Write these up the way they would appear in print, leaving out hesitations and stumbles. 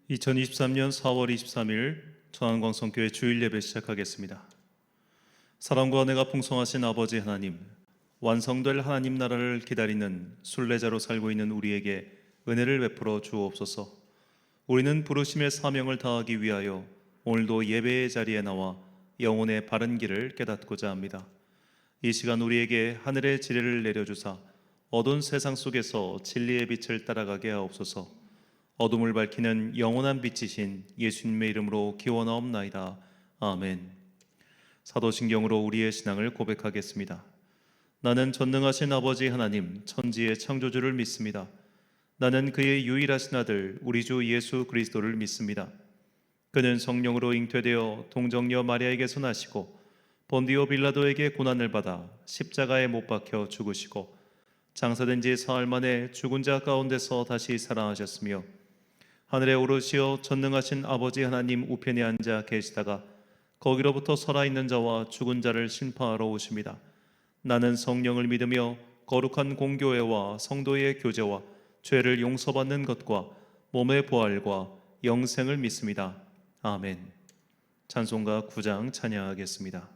2023년 4월 23일 저한광성교회 주일 예배 시작하겠습니다. 사랑과 은혜가 풍성하신 아버지 하나님, 완성될 하나님 나라를 기다리는 순례자로 살고 있는 우리에게 은혜를 베풀어 주옵소서. 우리는 부르심의 사명을 다하기 위하여 오늘도 예배의 자리에 나와 영혼의 바른 길을 깨닫고자 합니다. 이 시간 우리에게 하늘의 지혜를 내려주사 어두운 세상 속에서 진리의 빛을 따라가게 하옵소서. 어둠을 밝히는 영원한 빛이신 예수님의 이름으로 기원하옵나이다. 아멘. 사도신경으로 우리의 신앙을 고백하겠습니다. 나는 전능하신 아버지 하나님 천지의 창조주를 믿습니다. 나는 그의 유일하신 아들 우리 주 예수 그리스도를 믿습니다. 그는 성령으로 잉태되어 동정녀 마리아에게서 나시고 본디오 빌라도에게 고난을 받아 십자가에 못 박혀 죽으시고 장사된 지 사흘 만에 죽은 자 가운데서 다시 살아나셨으며 하늘에 오르시어 전능하신 아버지 하나님 우편에 앉아 계시다가 거기로부터 살아있는 자와 죽은 자를 심판하러 오십니다. 나는 성령을 믿으며 거룩한 공교회와 성도의 교제와 죄를 용서받는 것과 몸의 부활과 영생을 믿습니다. 아멘. 찬송가 9장 찬양하겠습니다.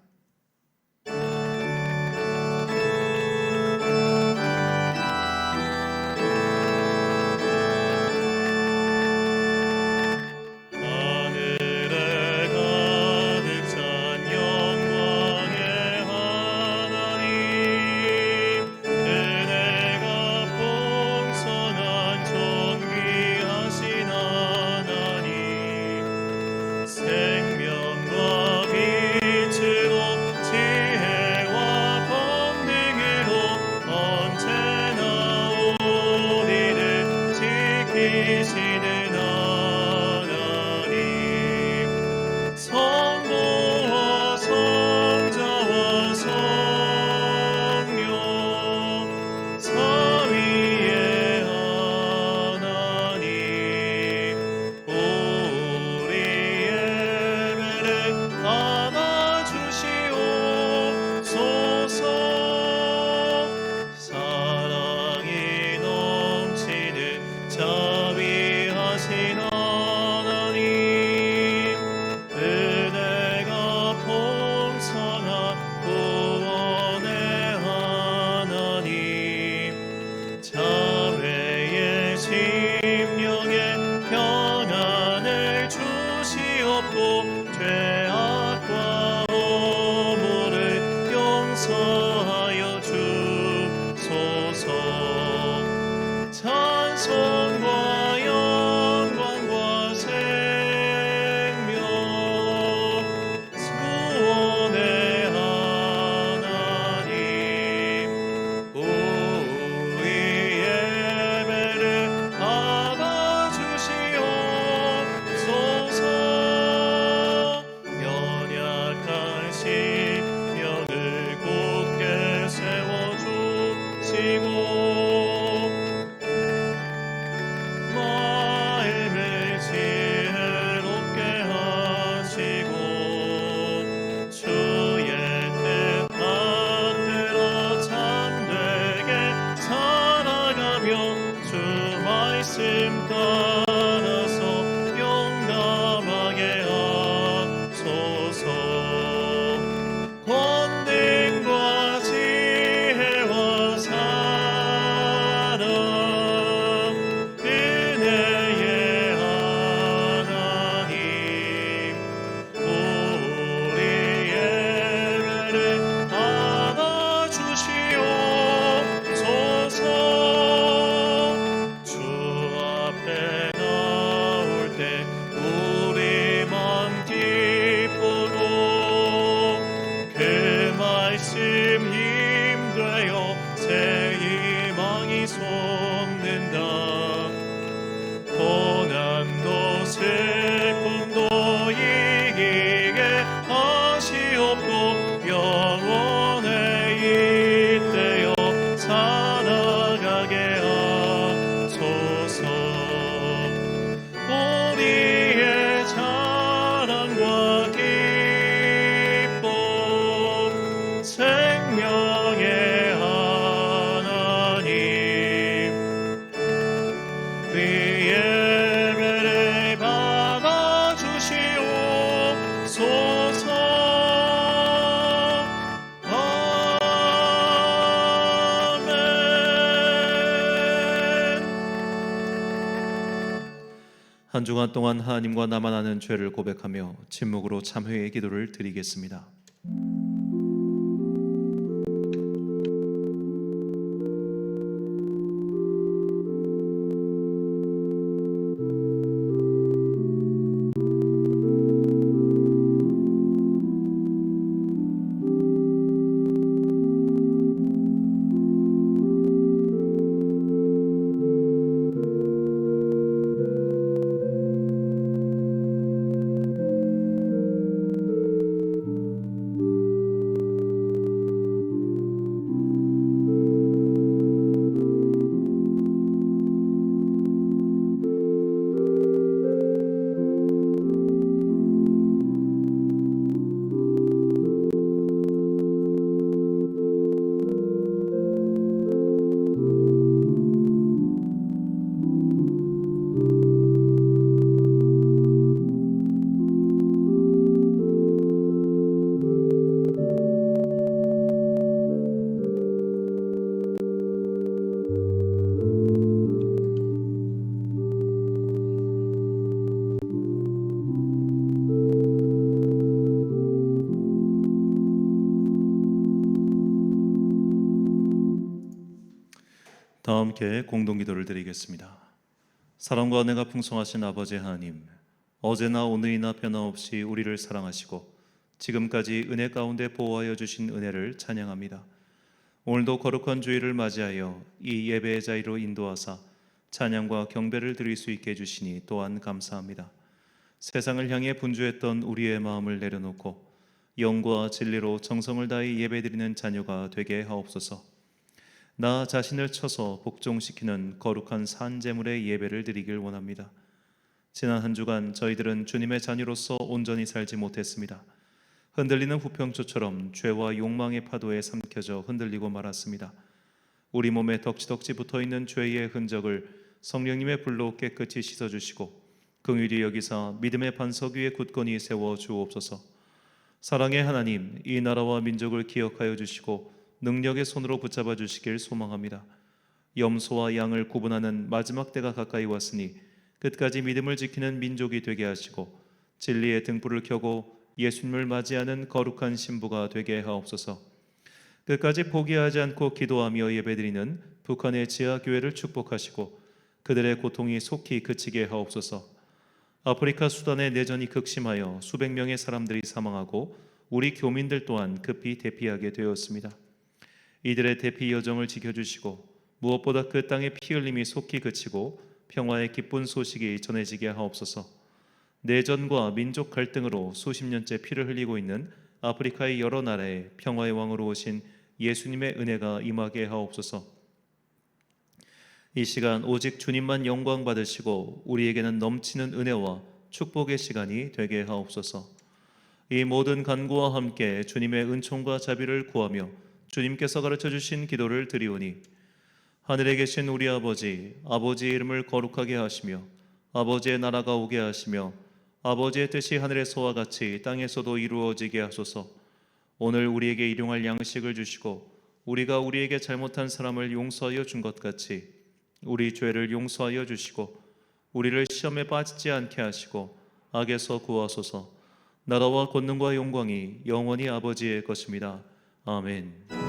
생명의 하나님 한 주간 동안 하나님과 나만 아는 죄를 고백하며 침묵으로 참회의 기도를 드리겠습니다. 다 함께 공동기도를 드리겠습니다. 사랑과 은혜가 풍성하신 아버지 하나님, 어제나 오늘이나 변함없이 우리를 사랑하시고 지금까지 은혜 가운데 보호하여 주신 은혜를 찬양합니다. 오늘도 거룩한 주일을 맞이하여 이 예배의 자리로 인도하사 찬양과 경배를 드릴 수 있게 해주시니 또한 감사합니다. 세상을 향해 분주했던 우리의 마음을 내려놓고 영과 진리로 정성을 다해 예배드리는 자녀가 되게 하옵소서. 나 자신을 쳐서 복종시키는 거룩한 산제물의 예배를 드리길 원합니다. 지난 한 주간 저희들은 주님의 자녀로서 온전히 살지 못했습니다. 흔들리는 부평초처럼 죄와 욕망의 파도에 삼켜져 흔들리고 말았습니다. 우리 몸에 덕지덕지 붙어있는 죄의 흔적을 성령님의 불로 깨끗이 씻어주시고 긍휼히 여기사 믿음의 반석 위에 굳건히 세워 주옵소서. 사랑의 하나님, 이 나라와 민족을 기억하여 주시고 능력의 손으로 붙잡아 주시길 소망합니다. 염소와 양을 구분하는 마지막 때가 가까이 왔으니 끝까지 믿음을 지키는 민족이 되게 하시고 진리의 등불을 켜고 예수님을 맞이하는 거룩한 신부가 되게 하옵소서. 끝까지 포기하지 않고 기도하며 예배드리는 북한의 지하교회를 축복하시고 그들의 고통이 속히 그치게 하옵소서. 아프리카 수단의 내전이 극심하여 수백 명의 사람들이 사망하고 우리 교민들 또한 급히 대피하게 되었습니다. 이들의 대피 여정을 지켜주시고 무엇보다 그 땅의 피 흘림이 속히 그치고 평화의 기쁜 소식이 전해지게 하옵소서. 내전과 민족 갈등으로 수십 년째 피를 흘리고 있는 아프리카의 여러 나라에 평화의 왕으로 오신 예수님의 은혜가 임하게 하옵소서. 이 시간 오직 주님만 영광 받으시고 우리에게는 넘치는 은혜와 축복의 시간이 되게 하옵소서. 이 모든 간구와 함께 주님의 은총과 자비를 구하며 주님께서 가르쳐 주신 기도를 드리오니, 하늘에 계신 우리 아버지, 아버지의 이름을 거룩하게 하시며 아버지의 나라가 오게 하시며 아버지의 뜻이 하늘에서와 같이 땅에서도 이루어지게 하소서. 오늘 우리에게 일용할 양식을 주시고 우리가 우리에게 잘못한 사람을 용서하여 준 것 같이 우리 죄를 용서하여 주시고 우리를 시험에 빠지지 않게 하시고 악에서 구하소서. 나라와 권능과 영광이 영원히 아버지의 것입니다. 아멘.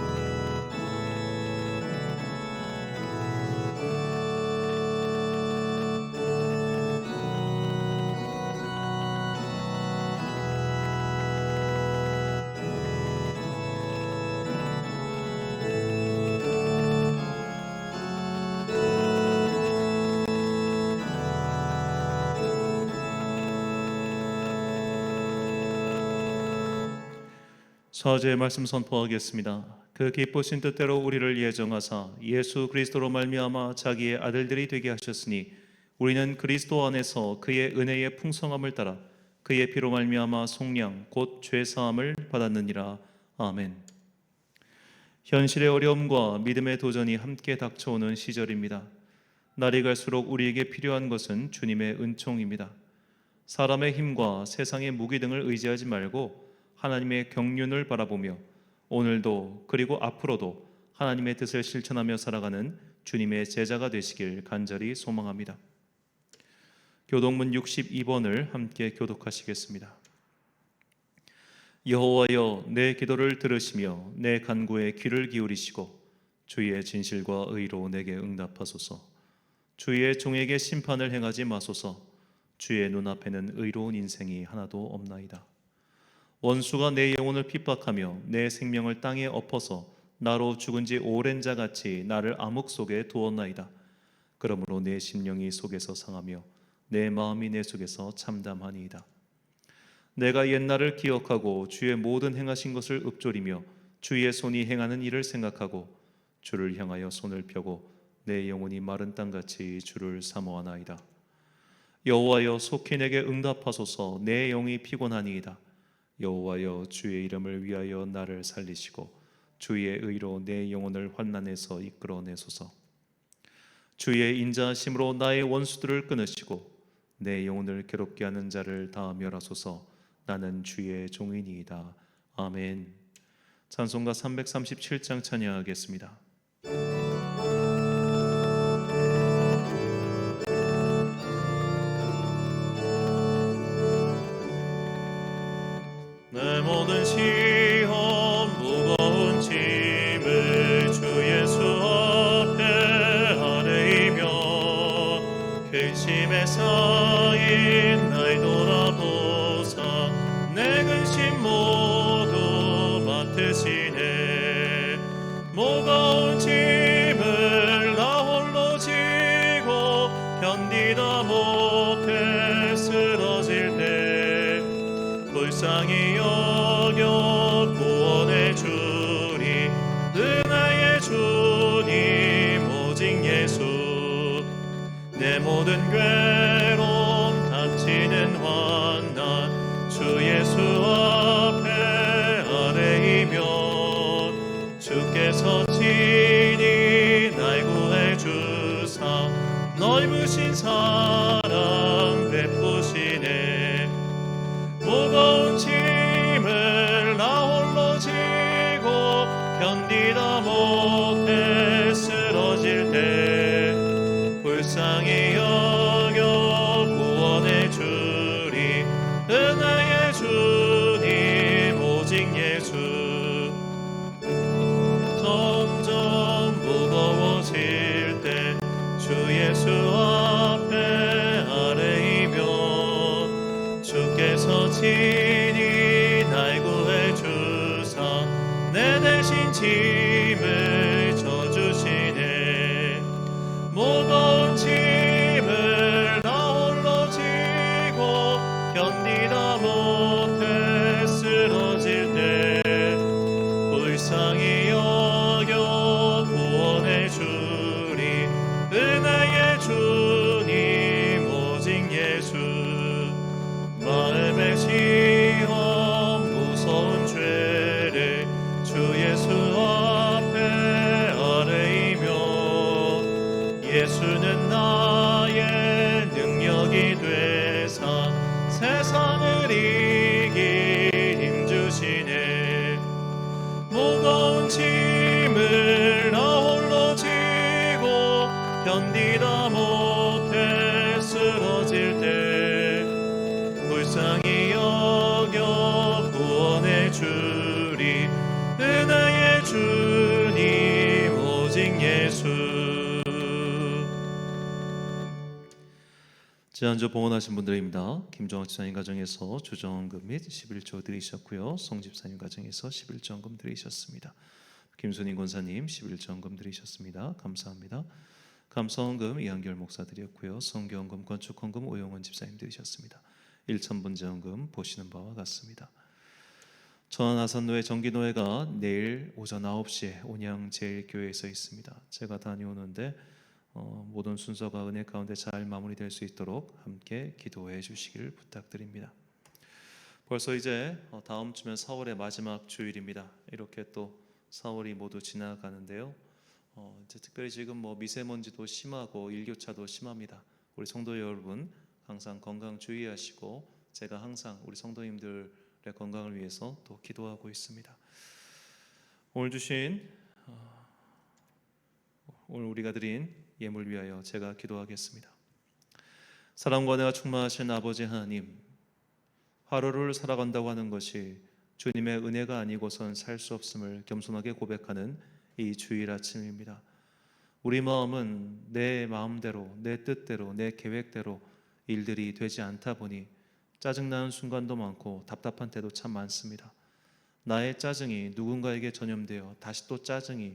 사제의 말씀 선포하겠습니다. 그 기쁘신 뜻대로 우리를 예정하사 예수 그리스도로 말미암아 자기의 아들들이 되게 하셨으니 우리는 그리스도 안에서 그의 은혜의 풍성함을 따라 그의 피로 말미암아 속량 곧 죄사함을 받았느니라. 아멘. 현실의 어려움과 믿음의 도전이 함께 닥쳐오는 시절입니다. 날이 갈수록 우리에게 필요한 것은 주님의 은총입니다. 사람의 힘과 세상의 무기 등을 의지하지 말고 하나님의 경륜을 바라보며 오늘도 그리고 앞으로도 하나님의 뜻을 실천하며 살아가는 주님의 제자가 되시길 간절히 소망합니다. 교독문 62번을 함께 교독하시겠습니다. 여호와여, 내 기도를 들으시며 내 간구에 귀를 기울이시고 주의 진실과 의로 내게 응답하소서. 주의 종에게 심판을 행하지 마소서. 주의 눈앞에는 의로운 인생이 하나도 없나이다. 원수가 내 영혼을 핍박하며 내 생명을 땅에 엎어서 나로 죽은 지 오랜 자같이 나를 암흑 속에 두었나이다. 그러므로 내 심령이 속에서 상하며 내 마음이 내 속에서 참담하니이다. 내가 옛날을 기억하고 주의 모든 행하신 것을 읊조리며 주의 손이 행하는 일을 생각하고 주를 향하여 손을 펴고 내 영혼이 마른 땅같이 주를 사모하나이다. 여호와여, 속히 내게 응답하소서. 내 영이 피곤하니이다. 여호와여, 주의 이름을 위하여 나를 살리시고 주의 의로 내 영혼을 환난에서 이끌어내소서. 주의 인자하심으로 나의 원수들을 끊으시고 내 영혼을 괴롭게 하는 자를 다 멸하소서. 나는 주의 종이니이다. 아멘. 찬송가 337장 찬양하겠습니다. 내 모든 시험 무거운 짐을 주 예수 앞에 아뢰이며 근심에 쌓인 날 돌아보사 내 근심 모두 맡으시네. 무거운 짐을 나 홀로 지고 견디다 못해 쓰러질 때 불쌍히 여겨 구원해 주리. 은혜의 주님 오직 예수. 내 모든 괴로움 닥치는 환난 주 예수 앞에 아뢰이며 주께서 친히 날 구해 주사 넓으신 사랑 베푸시네. 무거운 짐을 나 홀로 지고 견디다 못해 쓰러질 때 불쌍히 여겨 구원해 주리. 은혜의 주님 오직 예수. 점점 무거워질 때 주 예수 앞에 아뢰이며 주께서 친히 날 구해 주사 내 대신 짐을 져주시네. 무거운 짐을 나 홀로 지고 견디다 못해 쓰러질 때 불쌍히 여겨 구원해 주리. 은혜의 주님 오직 예수. 마음의 시험 무서운 죄를 주 예수 앞에 아뢰이며 예수는 나의 능력이 되사 세상을 이길 힘 주시네. 무거운 짐을 나 홀로 지고 견디다 못해 쓰러질 때 불쌍히 여겨 구원해 주리. 은혜의 주님 오직 예수. 지난주 봉헌하신 분들입니다. 김종학 집사님 가정에서 주정금 및 11조 드리셨고요. 송 집사님 가정에서 11조금 드리셨습니다. 김순인 권사님 11조금 드리셨습니다. 감사합니다. 감사헌금 이한결 목사 드렸고요. 성교헌금 건축헌금 오용원 집사님 드리셨습니다. 1,000분제헌금 보시는 바와 같습니다. 천안아산노회 정기노회가 내일 오전 9시에 온양제일교회에서 있습니다. 제가 다녀오는데 모든 순서가 은혜 가운데 잘 마무리될 수 있도록 함께 기도해 주시길 부탁드립니다. 벌써 이제 다음 주면 4월의 마지막 주일입니다. 이렇게 또 4월이 모두 지나가는데요. 이제 특별히 지금 미세먼지도 심하고 일교차도 심합니다. 우리 성도 여러분 항상 건강 주의하시고 제가 항상 우리 성도님들의 건강을 위해서 또 기도하고 있습니다. 오늘 우리가 드린 예물 위하여 제가 기도하겠습니다. 사랑과 은혜가 충만하신 아버지 하나님, 하루를 살아간다고 하는 것이 주님의 은혜가 아니고선 살 수 없음을 겸손하게 고백하는 이 주일 아침입니다. 우리 마음은 내 마음대로, 내 뜻대로, 내 계획대로 일들이 되지 않다 보니 짜증나는 순간도 많고 답답한 때도 참 많습니다. 나의 짜증이 누군가에게 전염되어 다시 또 짜증이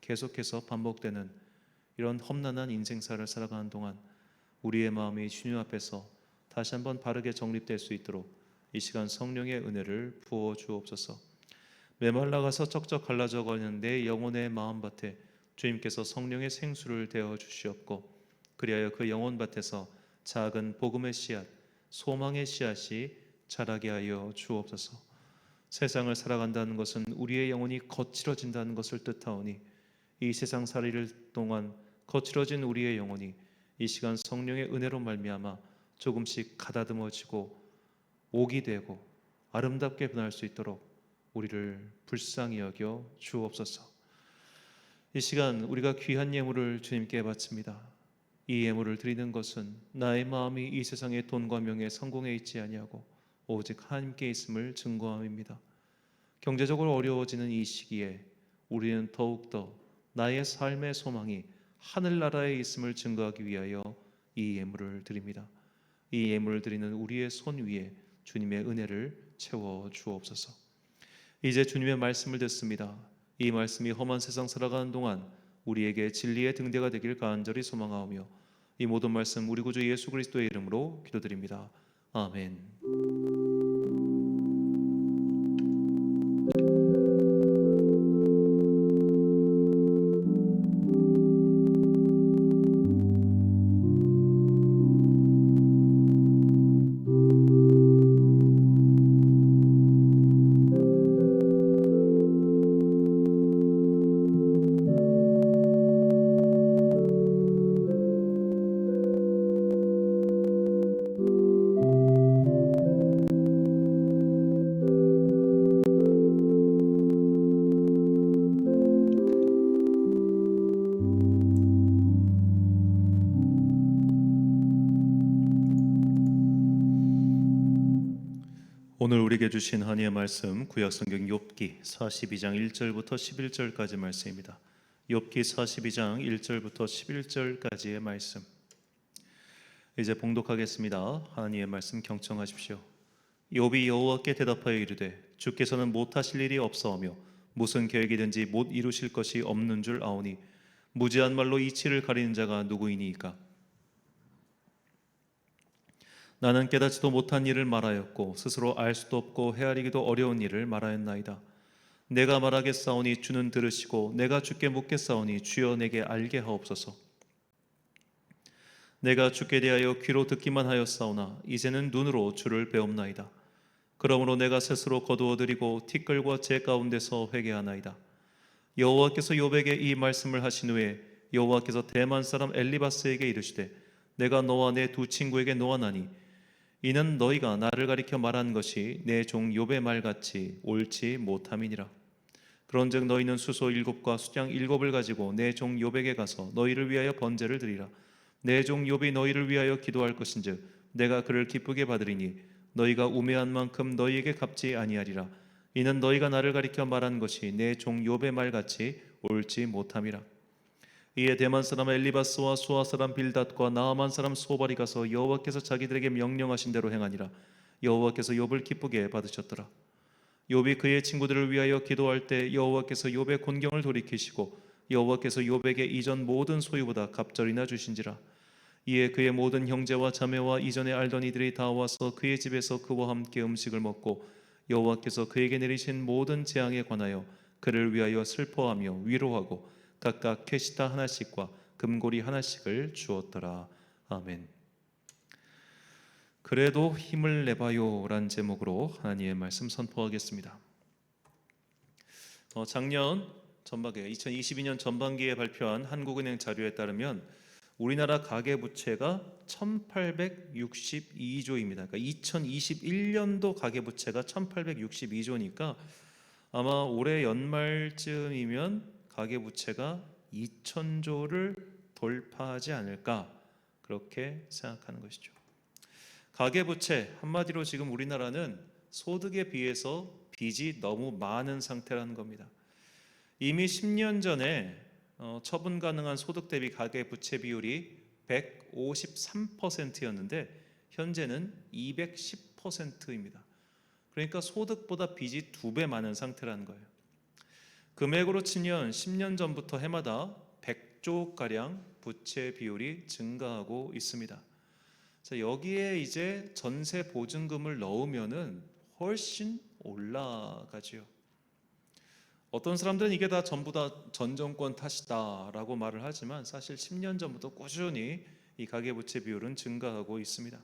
계속해서 반복되는 이런 험난한 인생사를 살아가는 동안 우리의 마음이 주님 앞에서 다시 한번 바르게 정립될 수 있도록 이 시간 성령의 은혜를 부어 주옵소서. 메말라가서 쩍쩍 갈라져 가는 내 영혼의 마음밭에 주님께서 성령의 생수를 대어 주시옵고, 그리하여 그 영혼밭에서 작은 복음의 씨앗, 소망의 씨앗이 자라게 하여 주옵소서. 세상을 살아간다는 것은 우리의 영혼이 거칠어진다는 것을 뜻하오니 이 세상 살이를 동안 거칠어진 우리의 영혼이 이 시간 성령의 은혜로 말미암아 조금씩 가다듬어지고 옥이 되고 아름답게 변할 수 있도록 우리를 불쌍히 여겨 주옵소서. 이 시간 우리가 귀한 예물을 주님께 바칩니다. 이 예물을 드리는 것은 나의 마음이 이 세상의 돈과 명예에 성공해 있지 아니하고 오직 하나님께 있음을 증거함입니다. 경제적으로 어려워지는 이 시기에 우리는 더욱더 나의 삶의 소망이 하늘나라에 있음을 증거하기 위하여 이 예물을 드립니다. 이 예물을 드리는 우리의 손 위에 주님의 은혜를 채워 주옵소서. 이제 주님의 말씀을 듣습니다. 이 말씀이 험한 세상 살아가는 동안 우리에게 진리의 등대가 되길 간절히 소망하오며 이 모든 말씀 우리 구주 예수 그리스도의 이름으로 기도드립니다. 아멘. 오늘 우리에게 주신 하나님의 말씀 구약성경 욥기 42장 1절부터 11절까지 말씀입니다. 욥기 42장 1절부터 11절까지의 말씀 이제 봉독하겠습니다. 하나님의 말씀 경청하십시오. 욥이 여호와께 대답하여 이르되 주께서는 못하실 일이 없사오며 무슨 계획이든지 못 이루실 것이 없는 줄 아오니 무지한 말로 이치를 가리는 자가 누구이니이까. 나는 깨닫지도 못한 일을 말하였고 스스로 알 수도 없고 헤아리기도 어려운 일을 말하였나이다. 내가 말하겠사오니 주는 들으시고 내가 주께 묻겠사오니 주여 내게 알게 하옵소서. 내가 주께 대하여 귀로 듣기만 하였사오나 이제는 눈으로 주를 배옵나이다. 그러므로 내가 스스로 거두어드리고 티끌과 재 가운데서 회개하나이다. 여호와께서 욥에게 이 말씀을 하신 후에 여호와께서 대만 사람 엘리바스에게 이르시되 내가 너와 내 두 친구에게 노하나니 이는 너희가 나를 가리켜 말한 것이 내 종 욥의 말같이 옳지 못함이니라. 그런즉 너희는 수소 7과 수장 7을 가지고 내 종 욥에게 가서 너희를 위하여 번제를 드리라. 내 종 욥이 너희를 위하여 기도할 것인즉 내가 그를 기쁘게 받으리니 너희가 우매한 만큼 너희에게 갚지 아니하리라. 이는 너희가 나를 가리켜 말한 것이 내 종 욥의 말같이 옳지 못함이라. 이에 대만 사람 엘리바스와 수아 사람 빌닷과 나아만 사람 소발이 가서 여호와께서 자기들에게 명령하신 대로 행하니라. 여호와께서 욥을 기쁘게 받으셨더라. 욥이 그의 친구들을 위하여 기도할 때 여호와께서 욥의 곤경을 돌이키시고 여호와께서 욥에게 이전 모든 소유보다 갑절이나 주신지라. 이에 그의 모든 형제와 자매와 이전에 알던 이들이 다 와서 그의 집에서 그와 함께 음식을 먹고 여호와께서 그에게 내리신 모든 재앙에 관하여 그를 위하여 슬퍼하며 위로하고 각각 캐시타 하나씩과 금고리 하나씩을 주었더라. 아멘. 그래도 힘을 내봐요 란 제목으로 하나님의 말씀 선포하겠습니다. 작년 전반기에 2022년 전반기에 발표한 한국은행 자료에 따르면 우리나라 가계부채가 1862조입니다. 그러니까 2021년도 가계부채가 1862조니까 아마 올해 연말쯤이면 가계부채가 2000조를 돌파하지 않을까 그렇게 생각하는 것이죠. 가계부채, 한마디로 지금 우리나라는 소득에 비해서 빚이 너무 많은 상태라는 겁니다. 이미 10년 전에 처분 가능한 소득 대비 가계부채 비율이 153%였는데 현재는 210%입니다. 그러니까 소득보다 빚이 2배 많은 상태라는 거예요. 금액으로 치면 10년 전부터 해마다 100조가량 부채 비율이 증가하고 있습니다. 자, 여기에 이제 전세 보증금을 넣으면은 훨씬 올라가지요. 어떤 사람들은 이게 다 전부 다 전 정권 탓이다라고 말을 하지만 사실 10년 전부터 꾸준히 이 가계부채 비율은 증가하고 있습니다.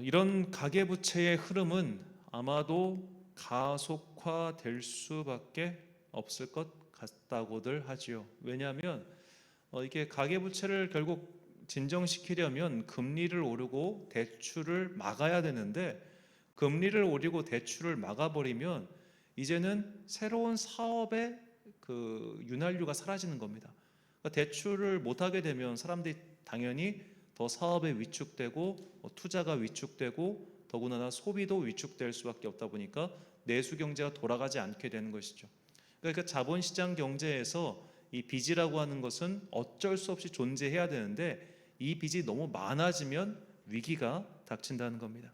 이런 가계부채의 흐름은 아마도 가속화될 수밖에 없을 것 같다고들 하지요. 왜냐하면 이게 가계부채를 결국 진정시키려면 금리를 오르고 대출을 막아야 되는데 금리를 오르고 대출을 막아버리면 이제는 새로운 사업의 그 윤활유가 사라지는 겁니다. 그러니까 대출을 못하게 되면 사람들이 당연히 더 사업에 위축되고 투자가 위축되고 더군다나 소비도 위축될 수밖에 없다 보니까 내수 경제가 돌아가지 않게 되는 것이죠. 그러니까 자본시장 경제에서 이 빚이라고 하는 것은 어쩔 수 없이 존재해야 되는데 이 빚이 너무 많아지면 위기가 닥친다는 겁니다.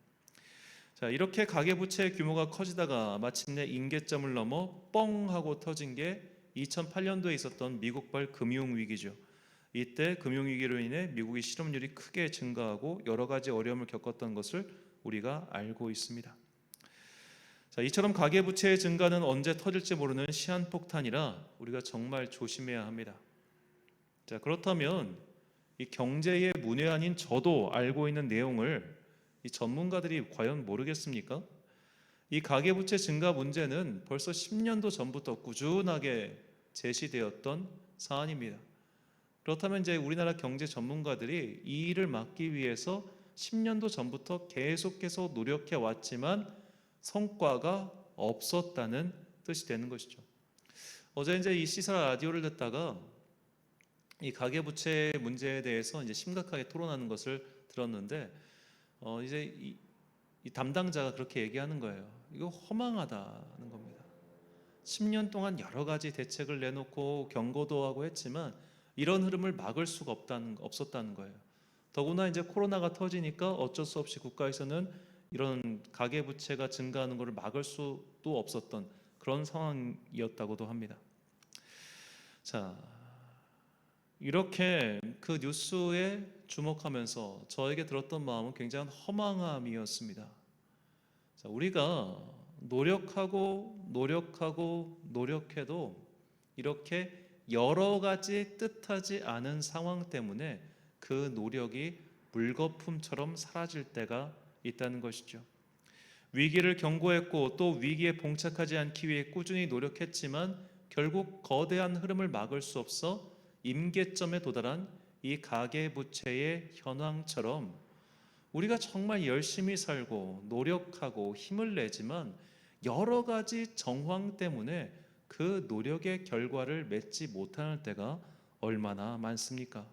자, 이렇게 가계부채의 규모가 커지다가 마침내 임계점을 넘어 뻥 하고 터진 게 2008년도에 있었던 미국발 금융위기죠. 이때 금융위기로 인해 미국의 실업률이 크게 증가하고 여러 가지 어려움을 겪었던 것을 우리가 알고 있습니다. 자, 이처럼 가계부채의 증가는 언제 터질지 모르는 시한폭탄이라 우리가 정말 조심해야 합니다. 자, 그렇다면 이 경제의 문외한인 저도 알고 있는 내용을 이 전문가들이 과연 모르겠습니까? 이 가계부채 증가 문제는 벌써 10년도 전부터 꾸준하게 제시되었던 사안입니다. 그렇다면 이제 우리나라 경제 전문가들이 이 일을 막기 위해서 10년도 전부터 계속해서 노력해 왔지만 성과가 없었다는 뜻이 되는 것이죠. 어제 이제 이 시사 라디오를 듣다가 이 가계부채 문제에 대해서 이제 심각하게 토론하는 것을 들었는데 이제 이 담당자가 그렇게 얘기하는 거예요. 이거 허망하다는 겁니다. 10년 동안 여러 가지 대책을 내놓고 경고도 하고 했지만 이런 흐름을 막을 수가 없었다는 거예요. 더구나 이제 코로나가 터지니까 어쩔 수 없이 국가에서는 이런 가계부채가 증가하는 것을 막을 수도 없었던 그런 상황이었다고도 합니다. 자, 이렇게 그 뉴스에 주목하면서 저에게 들었던 마음은 굉장한 허망함이었습니다. 자, 우리가 노력해도 이렇게 여러 가지 뜻하지 않은 상황 때문에 그 노력이 물거품처럼 사라질 때가 있다는 것이죠. 위기를 경고했고 또 위기에 봉착하지 않기 위해 꾸준히 노력했지만 결국 거대한 흐름을 막을 수 없어 임계점에 도달한 이 가계부채의 현황처럼 우리가 정말 열심히 살고 노력하고 힘을 내지만 여러 가지 정황 때문에 그 노력의 결과를 맺지 못하는 때가 얼마나 많습니까?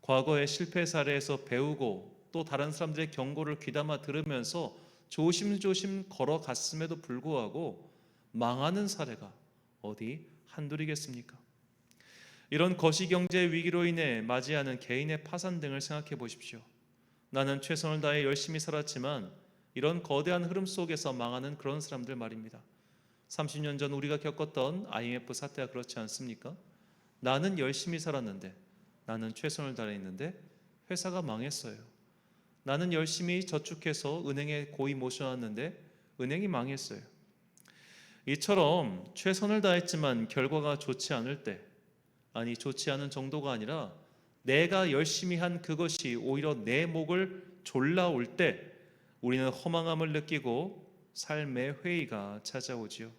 과거의 실패 사례에서 배우고 또 다른 사람들의 경고를 귀담아 들으면서 조심조심 걸어갔음에도 불구하고 망하는 사례가 어디 한둘이겠습니까? 이런 거시경제 위기로 인해 맞이하는 개인의 파산 등을 생각해 보십시오. 나는 최선을 다해 열심히 살았지만 이런 거대한 흐름 속에서 망하는 그런 사람들 말입니다. 30년 전 우리가 겪었던 IMF 사태가 그렇지 않습니까? 나는 열심히 살았는데, 나는 최선을 다했는데 회사가 망했어요. 나는 열심히 저축해서 은행에 고이 모셔놨는데 은행이 망했어요. 이처럼 최선을 다했지만 결과가 좋지 않을 때, 아니 좋지 않은 정도가 아니라 내가 열심히 한 그것이 오히려 내 목을 졸라올 때 우리는 허망함을 느끼고 삶의 회의가 찾아오지요.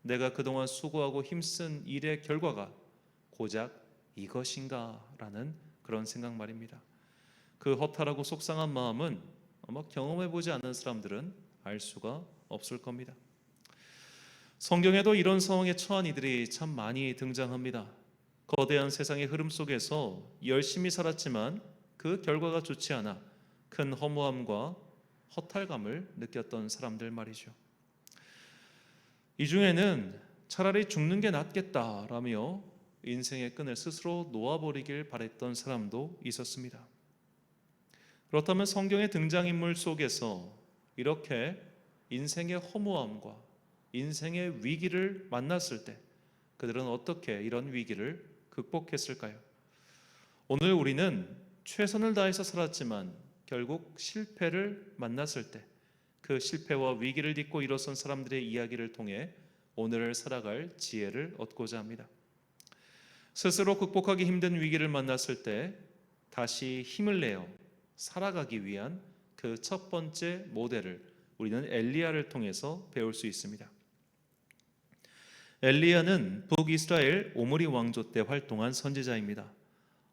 내가 그동안 수고하고 힘쓴 일의 결과가 고작 이것인가 라는 그런 생각 말입니다. 그 허탈하고 속상한 마음은 아마 경험해보지 않은 사람들은 알 수가 없을 겁니다. 성경에도 이런 상황에 처한 이들이 참 많이 등장합니다. 거대한 세상의 흐름 속에서 열심히 살았지만 그 결과가 좋지 않아 큰 허무함과 허탈감을 느꼈던 사람들 말이죠. 이 중에는 차라리 죽는 게 낫겠다라며 인생의 끈을 스스로 놓아버리길 바랬던 사람도 있었습니다. 그렇다면 성경의 등장인물 속에서 이렇게 인생의 허무함과 인생의 위기를 만났을 때 그들은 어떻게 이런 위기를 극복했을까요? 오늘 우리는 최선을 다해서 살았지만 결국 실패를 만났을 때 그 실패와 위기를 딛고 일어선 사람들의 이야기를 통해 오늘을 살아갈 지혜를 얻고자 합니다. 스스로 극복하기 힘든 위기를 만났을 때 다시 힘을 내어 살아가기 위한 그 첫 번째 모델을 우리는 엘리야를 통해서 배울 수 있습니다. 엘리야는 북이스라엘 오므리 왕조 때 활동한 선지자입니다.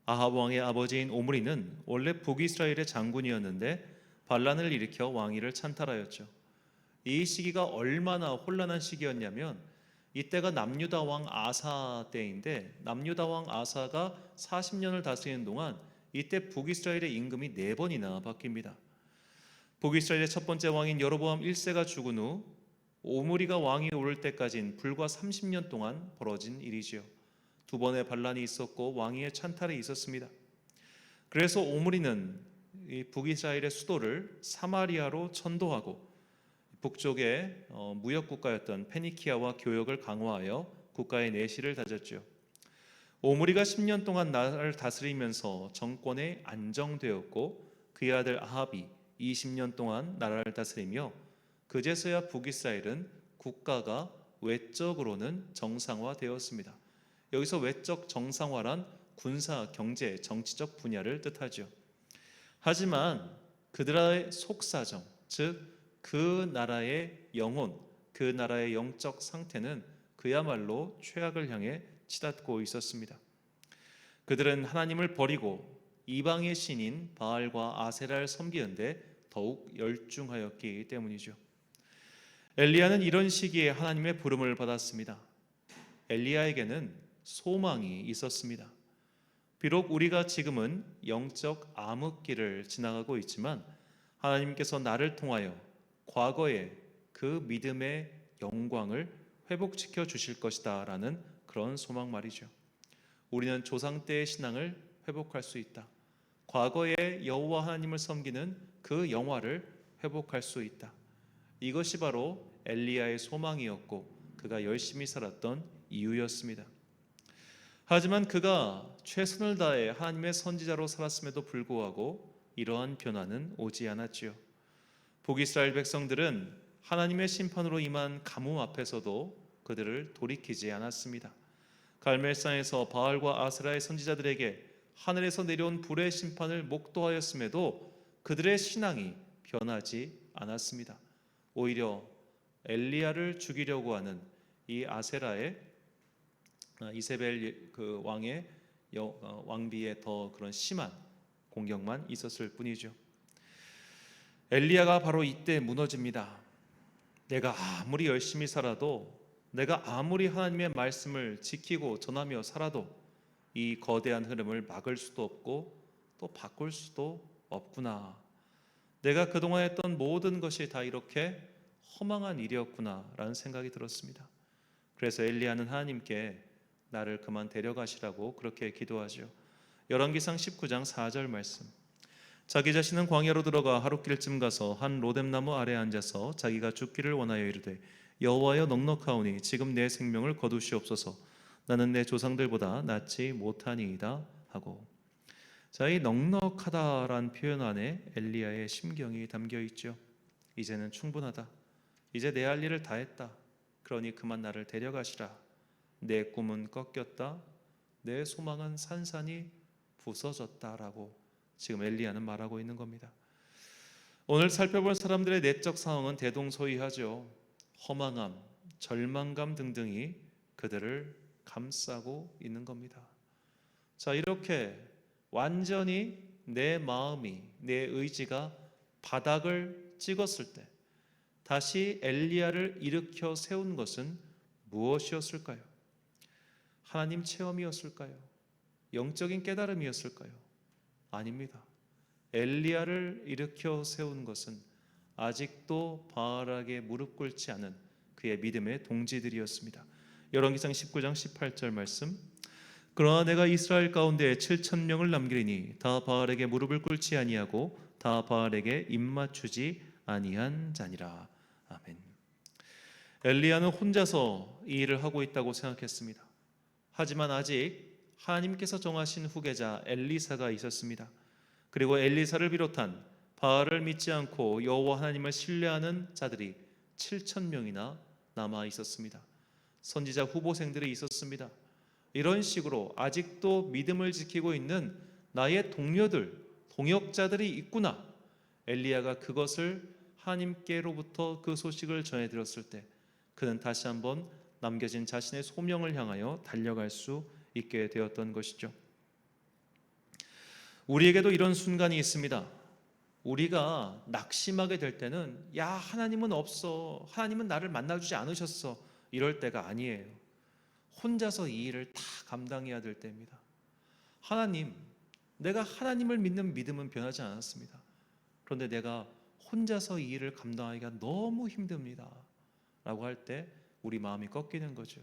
아합 왕의 아버지인 오므리는 원래 북이스라엘의 장군이었는데 반란을 일으켜 왕위를 찬탈하였죠. 이 시기가 얼마나 혼란한 시기였냐면 이때가 남유다 왕 아사 때인데 남유다 왕 아사가 40년을 다스리는 동안 이때 북이스라엘의 임금이 4번이나 바뀝니다. 북이스라엘의 첫 번째 왕인 여로보암 1세가 죽은 후 오므리가 왕이 오를 때까지는 불과 30년 동안 벌어진 일이지요. 2번의 반란이 있었고 왕위의 찬탈이 있었습니다. 그래서 오므리는 이 북이스라엘의 수도를 사마리아로 천도하고 북쪽의 무역 국가였던 페니키아와 교역을 강화하여 국가의 내실을 다졌죠. 오므리가 10년 동안 나라를 다스리면서 정권에 안정되었고 그의 아들 아합이 20년 동안 나라를 다스리며 그제서야 북이스라엘은 국가가 외적으로는 정상화되었습니다. 여기서 외적 정상화란 군사, 경제, 정치적 분야를 뜻하죠. 하지만 그들의 속사정, 즉 그 나라의 영혼, 그 나라의 영적 상태는 그야말로 최악을 향해 치닫고 있었습니다. 그들은 하나님을 버리고 이방의 신인 바알과 아세라를 섬기는데 더욱 열중하였기 때문이죠. 엘리야는 이런 시기에 하나님의 부름을 받았습니다. 엘리야에게는 소망이 있었습니다. 비록 우리가 지금은 영적 암흑기를 지나가고 있지만 하나님께서 나를 통하여 과거의 그 믿음의 영광을 회복시켜 주실 것이다 라는 그런 소망 말이죠. 우리는 조상 때의 신앙을 회복할 수 있다. 과거의 여호와 하나님을 섬기는 그 영화를 회복할 수 있다. 이것이 바로 엘리야의 소망이었고 그가 열심히 살았던 이유였습니다. 하지만 그가 최선을 다해 하나님의 선지자로 살았음에도 불구하고 이러한 변화는 오지 않았지요. 북이스라엘 백성들은 하나님의 심판으로 임한 가뭄 앞에서도 그들을 돌이키지 않았습니다. 갈멜산에서 바알과 아세라의 선지자들에게 하늘에서 내려온 불의 심판을 목도하였음에도 그들의 신앙이 변하지 않았습니다. 오히려 엘리야를 죽이려고 하는 이 아세라의 이세벨 그 왕의 왕비의 더 그런 심한 공격만 있었을 뿐이죠. 엘리야가 바로 이때 무너집니다. 내가 아무리 열심히 살아도, 내가 아무리 하나님의 말씀을 지키고 전하며 살아도 이 거대한 흐름을 막을 수도 없고 또 바꿀 수도 없구나. 내가 그동안 했던 모든 것이 다 이렇게 허망한 일이었구나 라는 생각이 들었습니다. 그래서 엘리야는 하나님께 나를 그만 데려가시라고 그렇게 기도하죠. 열왕기상 19장 4절 말씀. 자기 자신은 광야로 들어가 하룻길쯤 가서 한 로뎀나무 아래 앉아서 자기가 죽기를 원하여 이르되 여호와여 넉넉하오니 지금 내 생명을 거두시옵소서. 나는 내 조상들보다 낫지 못하니이다 하고. 자, 이 넉넉하다란 표현 안에 엘리야의 심경이 담겨 있죠. 이제는 충분하다. 이제 내 할 일을 다 했다. 그러니 그만 나를 데려가시라. 내 꿈은 꺾였다. 내 소망은 산산이 부서졌다라고 지금 엘리야는 말하고 있는 겁니다. 오늘 살펴볼 사람들의 내적 상황은 대동소이하죠. 허망함, 절망감 등등이 그들을 감싸고 있는 겁니다. 자, 이렇게 완전히 내 마음이, 내 의지가 바닥을 찍었을 때 다시 엘리야를 일으켜 세운 것은 무엇이었을까요? 하나님 체험이었을까요? 영적인 깨달음이었을까요? 아닙니다. 엘리야를 일으켜 세운 것은 아직도 바알에게 무릎 꿇지 않은 그의 믿음의 동지들이었습니다. 열왕기상 19장 18절 말씀. 그러나 내가 이스라엘 가운데 7천 명을 남기리니 다 바알에게 무릎을 꿇지 아니하고 다 바알에게 입맞추지 아니한 자니라. 아멘. 엘리야는 혼자서 이 일을 하고 있다고 생각했습니다. 하지만 아직 하나님께서 정하신 후계자 엘리사가 있었습니다. 그리고 엘리사를 비롯한 바알을 믿지 않고 여호와 하나님을 신뢰하는 자들이 7천 명이나 남아 있었습니다. 선지자 후보생들이 있었습니다. 이런 식으로 아직도 믿음을 지키고 있는 나의 동료들, 동역자들이 있구나. 엘리야가 그것을 하나님께로부터 그 소식을 전해 들었을 때 그는 다시 한번 남겨진 자신의 소명을 향하여 달려갈 수 있게 되었던 것이죠. 우리에게도 이런 순간이 있습니다. 우리가 낙심하게 될 때는 야, 하나님은 없어, 하나님은 나를 만나주지 않으셨어, 이럴 때가 아니에요. 혼자서 이 일을 다 감당해야 될 때입니다. 하나님, 내가 하나님을 믿는 믿음은 변하지 않았습니다. 그런데 내가 혼자서 이 일을 감당하기가 너무 힘듭니다 라고 할 때 우리 마음이 꺾이는 거죠.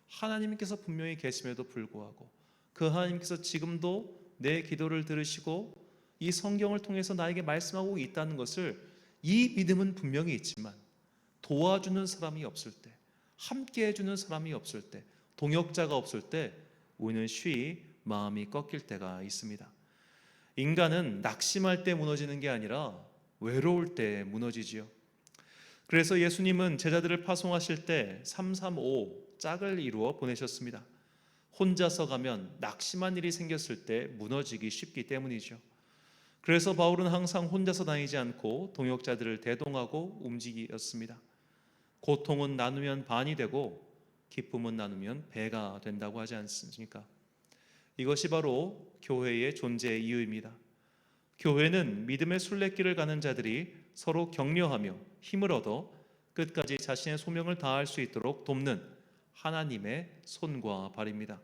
하나님께서 분명히 계심에도 불구하고 그 하나님께서 지금도 내 기도를 들으시고 이 성경을 통해서 나에게 말씀하고 있다는 것을, 이 믿음은 분명히 있지만 도와주는 사람이 없을 때, 함께 해주는 사람이 없을 때, 동역자가 없을 때 우리는 쉬이 마음이 꺾일 때가 있습니다. 인간은 낙심할 때 무너지는 게 아니라 외로울 때 무너지지요. 그래서 예수님은 제자들을 파송하실 때 335 짝을 이루어 보내셨습니다. 혼자서 가면 낙심한 일이 생겼을 때 무너지기 쉽기 때문이죠. 그래서 바울은 항상 혼자서 다니지 않고 동역자들을 대동하고 움직였습니다. 고통은 나누면 반이 되고 기쁨은 나누면 배가 된다고 하지 않습니까? 이것이 바로 교회의 존재의 이유입니다. 교회는 믿음의 순례길을 가는 자들이 서로 격려하며 힘을 얻어 끝까지 자신의 소명을 다할 수 있도록 돕는 하나님의 손과 발입니다.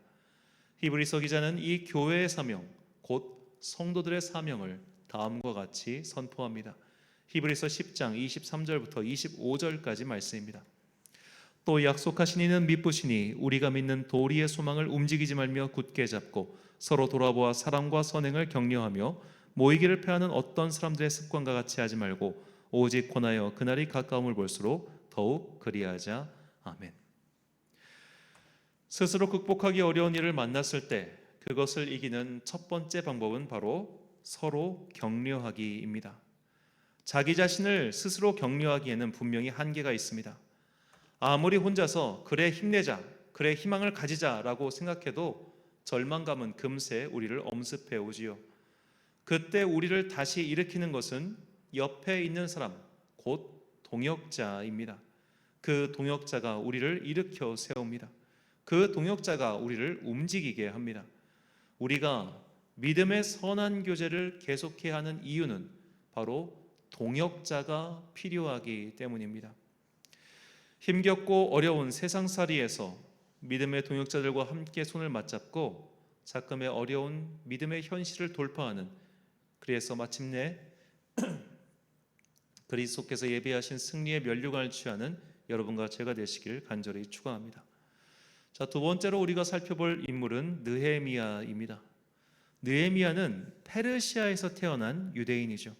히브리서 기자는 이 교회의 사명, 곧 성도들의 사명을 다음과 같이 선포합니다. 히브리서 10장 23절부터 25절까지 말씀입니다. 또 약속하신 이는 미쁘시니 우리가 믿는 도리의 소망을 움직이지 말며 굳게 잡고 서로 돌아보아 사랑과 선행을 격려하며 모이기를 패하는 어떤 사람들의 습관과 같이 하지 말고 오직 권하여 그날이 가까움을 볼수록 더욱 그리하자. 아멘. 스스로 극복하기 어려운 일을 만났을 때 그것을 이기는 첫 번째 방법은 바로 서로 격려하기입니다. 자기 자신을 스스로 격려하기에는 분명히 한계가 있습니다. 아무리 혼자서 그래 힘내자, 그래 희망을 가지자라고 생각해도 절망감은 금세 우리를 엄습해 오지요. 그때 우리를 다시 일으키는 것은 옆에 있는 사람, 곧 동역자입니다. 그 동역자가 우리를 일으켜 세웁니다. 그 동역자가 우리를 움직이게 합니다. 우리가 믿음의 선한 교제를 계속해야 하는 이유는 바로 동역자가 필요하기 때문입니다. 힘겹고 어려운 세상살이에서 믿음의 동역자들과 함께 손을 맞잡고 작금의 어려운 믿음의 현실을 돌파하는, 그래서 마침내 그리스도께서 예비하신 승리의 면류관을 취하는 여러분과 제가 되시길 간절히 축원합니다. 자, 두 번째로 우리가 살펴볼 인물은 느헤미야입니다. 느헤미야는 페르시아에서 태어난 유대인이죠.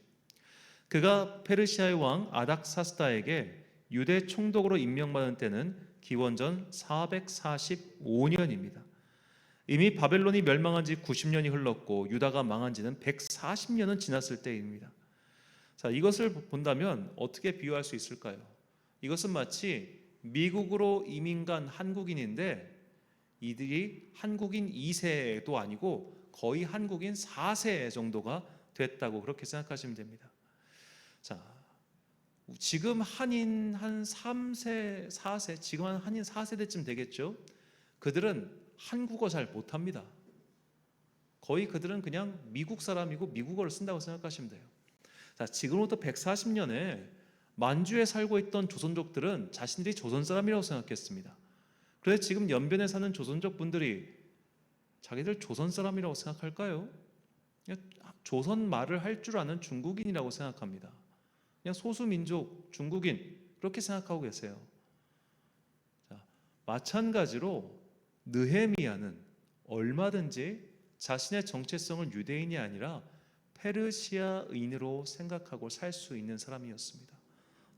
그가 페르시아의 왕 아닥사스다에게 유대 총독으로 임명받은 때는 기원전 445년입니다. 이미 바벨론이 멸망한 지 90년이 흘렀고 유다가 망한 지는 140년은 지났을 때입니다. 자, 이것을 본다면 어떻게 비유할 수 있을까요? 이것은 마치 미국으로 이민 간 한국인인데 이들이 한국인 2세도 아니고 거의 한국인 4세 정도가 됐다고 그렇게 생각하시면 됩니다. 자, 지금 한인 한 3세, 4세, 지금 한 한인 4세대쯤 되겠죠? 그들은 한국어 잘 못합니다. 거의 그들은 그냥 미국 사람이고 미국어를 쓴다고 생각하시면 돼요. 자, 지금부터 140년에 만주에 살고 있던 조선족들은 자신들이 조선 사람이라고 생각했습니다. 그래서 지금 연변에 사는 조선족 분들이 자기들 조선 사람이라고 생각할까요? 조선 말을 할 줄 아는 중국인이라고 생각합니다. 그냥 소수민족 중국인 그렇게 생각하고 계세요. 자, 마찬가지로 느헤미야는 얼마든지 자신의 정체성을 유대인이 아니라 페르시아인으로 생각하고 살 수 있는 사람이었습니다.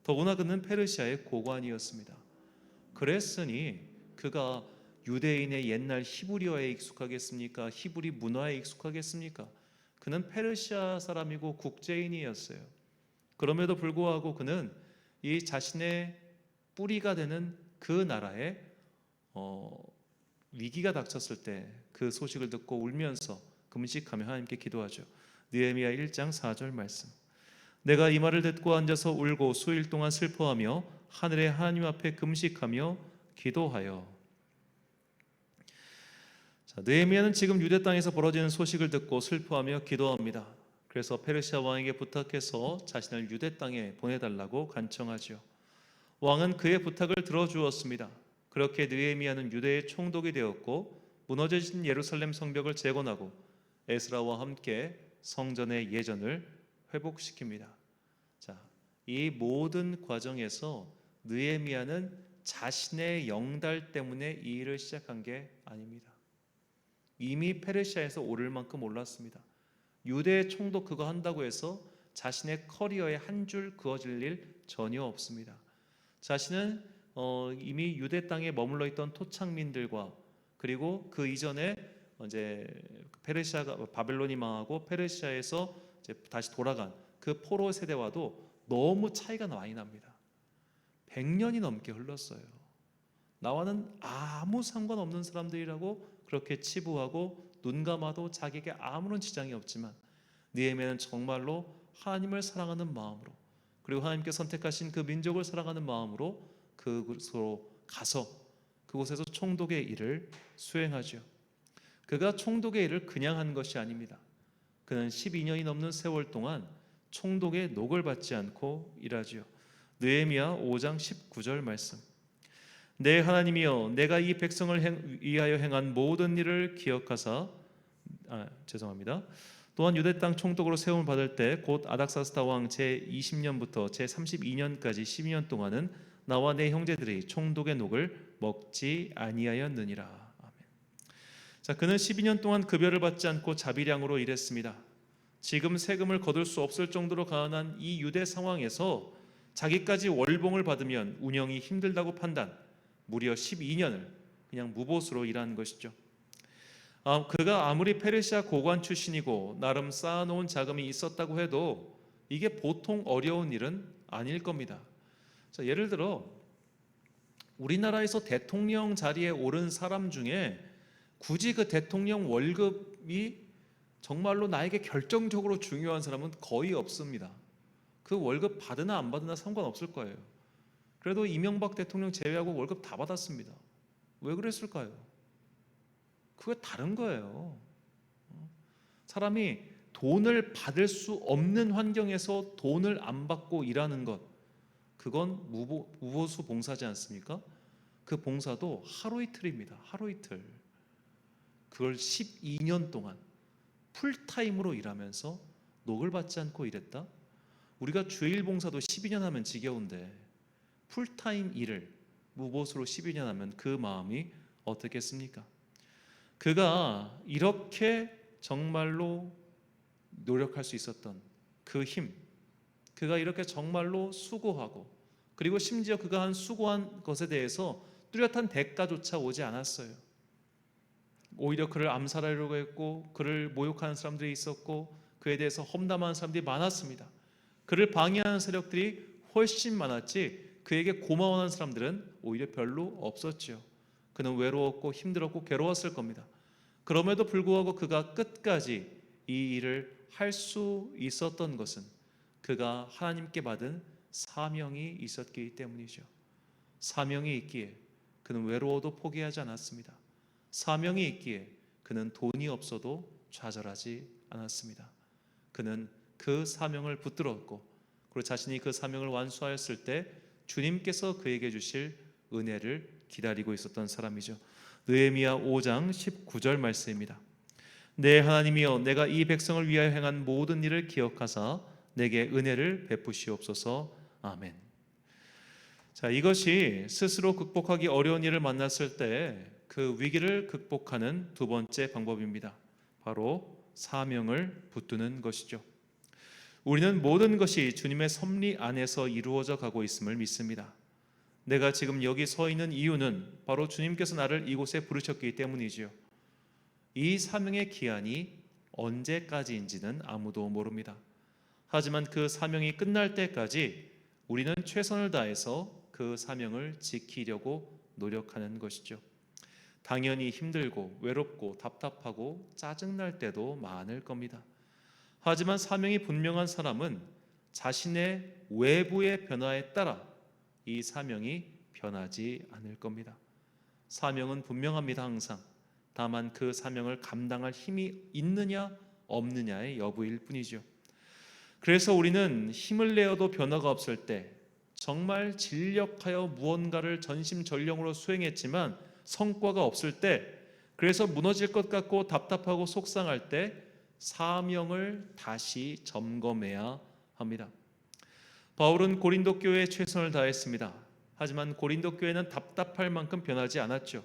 더구나 그는 페르시아의 고관이었습니다. 그랬으니 그가 유대인의 옛날 히브리어에 익숙하겠습니까? 히브리 문화에 익숙하겠습니까? 그는 페르시아 사람이고 국제인이었어요. 그럼에도 불구하고 그는 이 자신의 뿌리가 되는 그 나라에 위기가 닥쳤을 때 그 소식을 듣고 울면서 금식하며 하나님께 기도하죠. 느헤미야 1장 4절 말씀. 내가 이 말을 듣고 앉아서 울고 수일 동안 슬퍼하며 하늘의 하나님 앞에 금식하며 기도하여. 자, 느헤미야는 지금 유대 땅에서 벌어지는 소식을 듣고 슬퍼하며 기도합니다. 그래서 페르시아 왕에게 부탁해서 자신을 유대 땅에 보내달라고 간청하죠. 왕은 그의 부탁을 들어주었습니다. 그렇게 느헤미야는 유대의 총독이 되었고 무너져진 예루살렘 성벽을 재건하고 에스라와 함께 성전의 예전을 회복시킵니다. 자, 이 모든 과정에서 느헤미야는 자신의 영달 때문에 이 일을 시작한 게 아닙니다. 이미 페르시아에서 오를 만큼 올랐습니다. 유대의 총독 그거 한다고 해서 자신의 커리어에 한 줄 그어질 일 전혀 없습니다. 자신은 이미 유대 땅에 머물러 있던 토착민들과 그리고 그 이전에 이제 페르시아가 바벨론이 망하고 페르시아에서 이제 다시 돌아간 그 포로 세대와도 너무 차이가 많이 납니다. 100년이 넘게 흘렀어요. 나와는 아무 상관없는 사람들이라고 그렇게 치부하고 눈 감아도 자기에게 아무런 지장이 없지만 느헤미야는 정말로 하나님을 사랑하는 마음으로 그리고 하나님께 선택하신 그 민족을 사랑하는 마음으로 그곳으로 가서 그곳에서 총독의 일을 수행하죠. 그가 총독의 일을 그냥 한 것이 아닙니다. 그는 12년이 넘는 세월 동안 총독의 녹을 받지 않고 일하지요. 느헤미야 5장 19절 말씀. 내 하나님이여 내가 이 백성을 위하여 행한 모든 일을 기억하사 또한 유대 땅 총독으로 세움을 받을 때 곧 아닥사스다 왕 제20년부터 제32년까지 12년 동안은 나와 내 형제들이 총독의 녹을 먹지 아니하였느니라. 아멘. 자, 그는 12년 동안 급여를 받지 않고 자비량으로 일했습니다. 지금 세금을 거둘 수 없을 정도로 가난한 이 유대 상황에서 자기까지 월봉을 받으면 운영이 힘들다고 판단, 무려 12년을 그냥 무보수로 일한 것이죠. 그가 아무리 페르시아 고관 출신이고 나름 쌓아놓은 자금이 있었다고 해도 이게 보통 어려운 일은 아닐 겁니다. 자, 예를 들어 우리나라에서 대통령 자리에 오른 사람 중에 굳이 그 대통령 월급이 정말로 나에게 결정적으로 중요한 사람은 거의 없습니다. 그 월급 받으나 안 받으나 상관없을 거예요. 그래도 이명박 대통령 제외하고 월급 다 받았습니다. 왜 그랬을까요? 그게 다른 거예요. 사람이 돈을 받을 수 없는 환경에서 돈을 안 받고 일하는 것, 그건 무보수 봉사지 않습니까? 그 봉사도 하루 이틀입니다. 하루 이틀. 그걸 12년 동안 풀타임으로 일하면서 녹을 받지 않고 일했다? 우리가 주일 봉사도 12년 하면 지겨운데 풀타임 일을 무보수로 12년 하면 그 마음이 어떻겠습니까? 그가 이렇게 정말로 노력할 수 있었던 그 힘, 그가 이렇게 정말로 수고하고 그리고 심지어 그가 한 수고한 것에 대해서 뚜렷한 대가조차 오지 않았어요. 오히려 그를 암살하려고 했고 그를 모욕하는 사람들이 있었고 그에 대해서 험담하는 사람들이 많았습니다. 그를 방해하는 세력들이 훨씬 많았지 그에게 고마워하는 사람들은 오히려 별로 없었죠. 그는 외로웠고 힘들었고 괴로웠을 겁니다. 그럼에도 불구하고 그가 끝까지 이 일을 할 수 있었던 것은 그가 하나님께 받은 사명이 있었기 때문이죠. 사명이 있기에 그는 외로워도 포기하지 않았습니다. 사명이 있기에 그는 돈이 없어도 좌절하지 않았습니다. 그는 그 사명을 붙들었고 그리고 자신이 그 사명을 완수하였을 때 주님께서 그에게 주실 은혜를 기다리고 있었던 사람이죠. 느헤미야 5장 19절 말씀입니다. 내 하나님이여, 내가 이 백성을 위하여 행한 모든 일을 기억하사 내게 은혜를 베푸시옵소서. 아멘. 자, 이것이 스스로 극복하기 어려운 일을 만났을 때 그 위기를 극복하는 두 번째 방법입니다. 바로 사명을 붙드는 것이죠. 우리는 모든 것이 주님의 섭리 안에서 이루어져 가고 있음을 믿습니다. 내가 지금 여기 서 있는 이유는 바로 주님께서 나를 이곳에 부르셨기 때문이지요. 이 사명의 기한이 언제까지인지는 아무도 모릅니다. 하지만 그 사명이 끝날 때까지 우리는 최선을 다해서 그 사명을 지키려고 노력하는 것이죠. 당연히 힘들고 외롭고 답답하고 짜증날 때도 많을 겁니다. 하지만 사명이 분명한 사람은 자신의 외부의 변화에 따라 이 사명이 변하지 않을 겁니다. 사명은 분명합니다. 항상. 다만 그 사명을 감당할 힘이 있느냐 없느냐의 여부일 뿐이죠. 그래서 우리는 힘을 내어도 변화가 없을 때, 정말 진력하여 무언가를 전심전력으로 수행했지만 성과가 없을 때, 그래서 무너질 것 같고 답답하고 속상할 때 사명을 다시 점검해야 합니다. 바울은 고린도 교회에 최선을 다했습니다. 하지만 고린도 교회는 답답할 만큼 변하지 않았죠.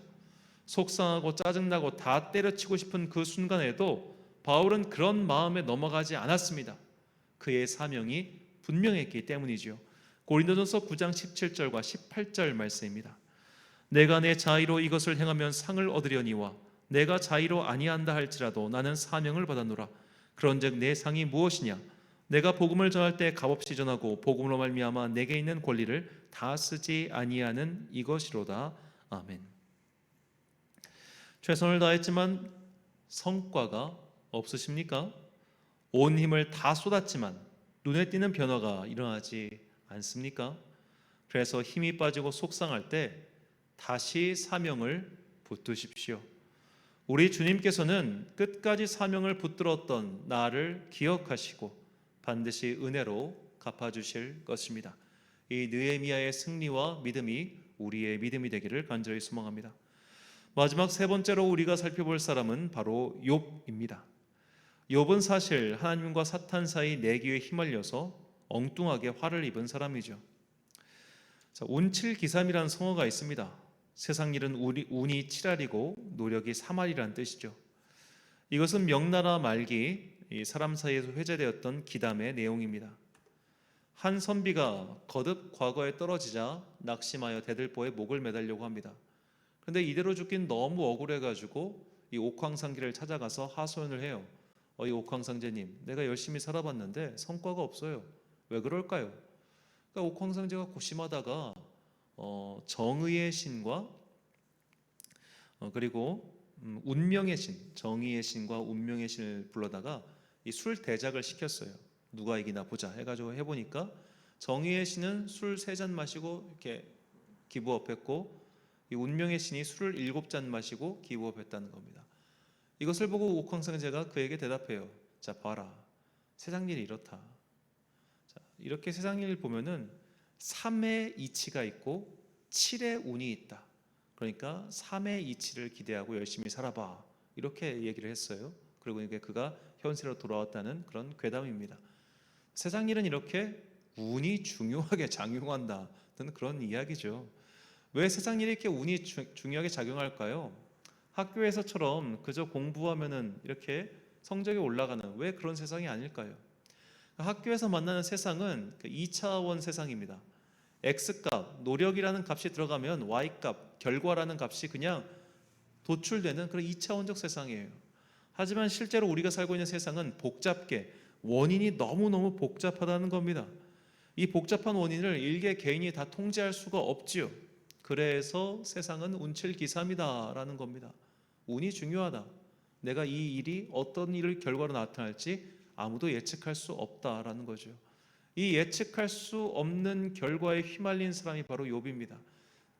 속상하고 짜증나고 다 때려치고 싶은 그 순간에도 바울은 그런 마음에 넘어가지 않았습니다. 그의 사명이 분명했기 때문이죠. 고린도전서 9장 17절과 18절 말씀입니다. 내가 내 자의로 이것을 행하면 상을 얻으려니와 내가 자의로 아니한다 할지라도 나는 사명을 받았노라. 그런즉 내 상이 무엇이냐? 내가 복음을 전할 때 값없이 전하고 복음으로 말미암아 내게 있는 권리를 다 쓰지 아니하는 이것이로다. 아멘. 최선을 다했지만 성과가 없으십니까? 온 힘을 다 쏟았지만 눈에 띄는 변화가 일어나지 않습니까? 그래서 힘이 빠지고 속상할 때 다시 사명을 붙드십시오. 우리 주님께서는 끝까지 사명을 붙들었던 나를 기억하시고 반드시 은혜로 갚아주실 것입니다. 이 느헤미야의 승리와 믿음이 우리의 믿음이 되기를 간절히 소망합니다. 마지막 세 번째로 우리가 살펴볼 사람은 바로 욥입니다. 욥은 사실 하나님과 사탄 사이 내기에 휘말려서 엉뚱하게 화를 입은 사람이죠. 운칠기삼이라는 성어가 있습니다. 세상 일은 운이 7알이고 노력이 3알이라는 뜻이죠. 이것은 명나라 말기 사람 사이에서 회자되었던 기담의 내용입니다. 한 선비가 거듭 과거에 떨어지자 낙심하여 대들보에 목을 매달려고 합니다. 그런데 이대로 죽긴 너무 억울해가지고 이 옥황상제를 찾아가서 하소연을 해요. 이 옥황상제님, 내가 열심히 살아봤는데 성과가 없어요. 왜 그럴까요? 그러니까 옥황상제가 고심하다가 정의의 신과 그리고 운명의 신, 정의의 신과 운명의 신을 불러다가 이 술 대작을 시켰어요. 누가 이기나 보자 해가지고 해보니까 정의의 신은 술 3잔 마시고 이렇게 기부업했고, 이 운명의 신이 술을 7잔 마시고 기부업했다는 겁니다. 이것을 보고 옥황상제가 그에게 대답해요. 자, 봐라, 세상 일이 이렇다. 자, 이렇게 세상 일을 보면은 3의 이치가 있고 7의 운이 있다. 그러니까 3의 이치를 기대하고 열심히 살아봐. 이렇게 얘기를 했어요. 그리고 이게 그가 현세로 돌아왔다는 그런 괴담입니다. 세상 일은 이렇게 운이 중요하게 작용한다는 그런 이야기죠. 왜 세상 일이 이렇게 운이 중요하게 작용할까요? 학교에서처럼 그저 공부하면은 이렇게 성적이 올라가는, 왜 그런 세상이 아닐까요? 학교에서 만나는 세상은 2차원 세상입니다. X값, 노력이라는 값이 들어가면 Y값, 결과라는 값이 그냥 도출되는 그런 2차원적 세상이에요. 하지만 실제로 우리가 살고 있는 세상은 복잡게, 원인이 너무너무 복잡하다는 겁니다. 이 복잡한 원인을 일개 개인이 다 통제할 수가 없지요. 그래서 세상은 운칠기삼이다라는 겁니다. 운이 중요하다. 내가 이 일이 어떤 일을 결과로 나타날지 아무도 예측할 수 없다라는 거죠. 이 예측할 수 없는 결과에 휘말린 사람이 바로 욥입니다.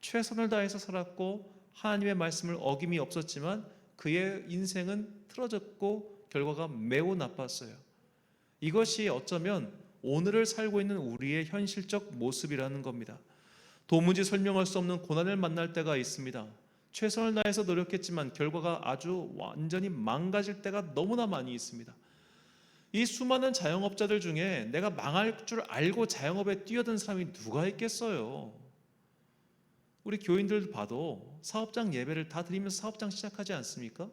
최선을 다해서 살았고 하나님의 말씀을 어김이 없었지만 그의 인생은 틀어졌고 결과가 매우 나빴어요. 이것이 어쩌면 오늘을 살고 있는 우리의 현실적 모습이라는 겁니다. 도무지 설명할 수 없는 고난을 만날 때가 있습니다. 최선을 다해서 노력했지만 결과가 아주 완전히 망가질 때가 너무나 많이 있습니다. 이 수많은 자영업자들 중에 내가 망할 줄 알고 자영업에 뛰어든 사람이 누가 있겠어요? 우리 교인들 봐도 사업장 예배를 다 드리면서 사업장 시작하지 않습니까?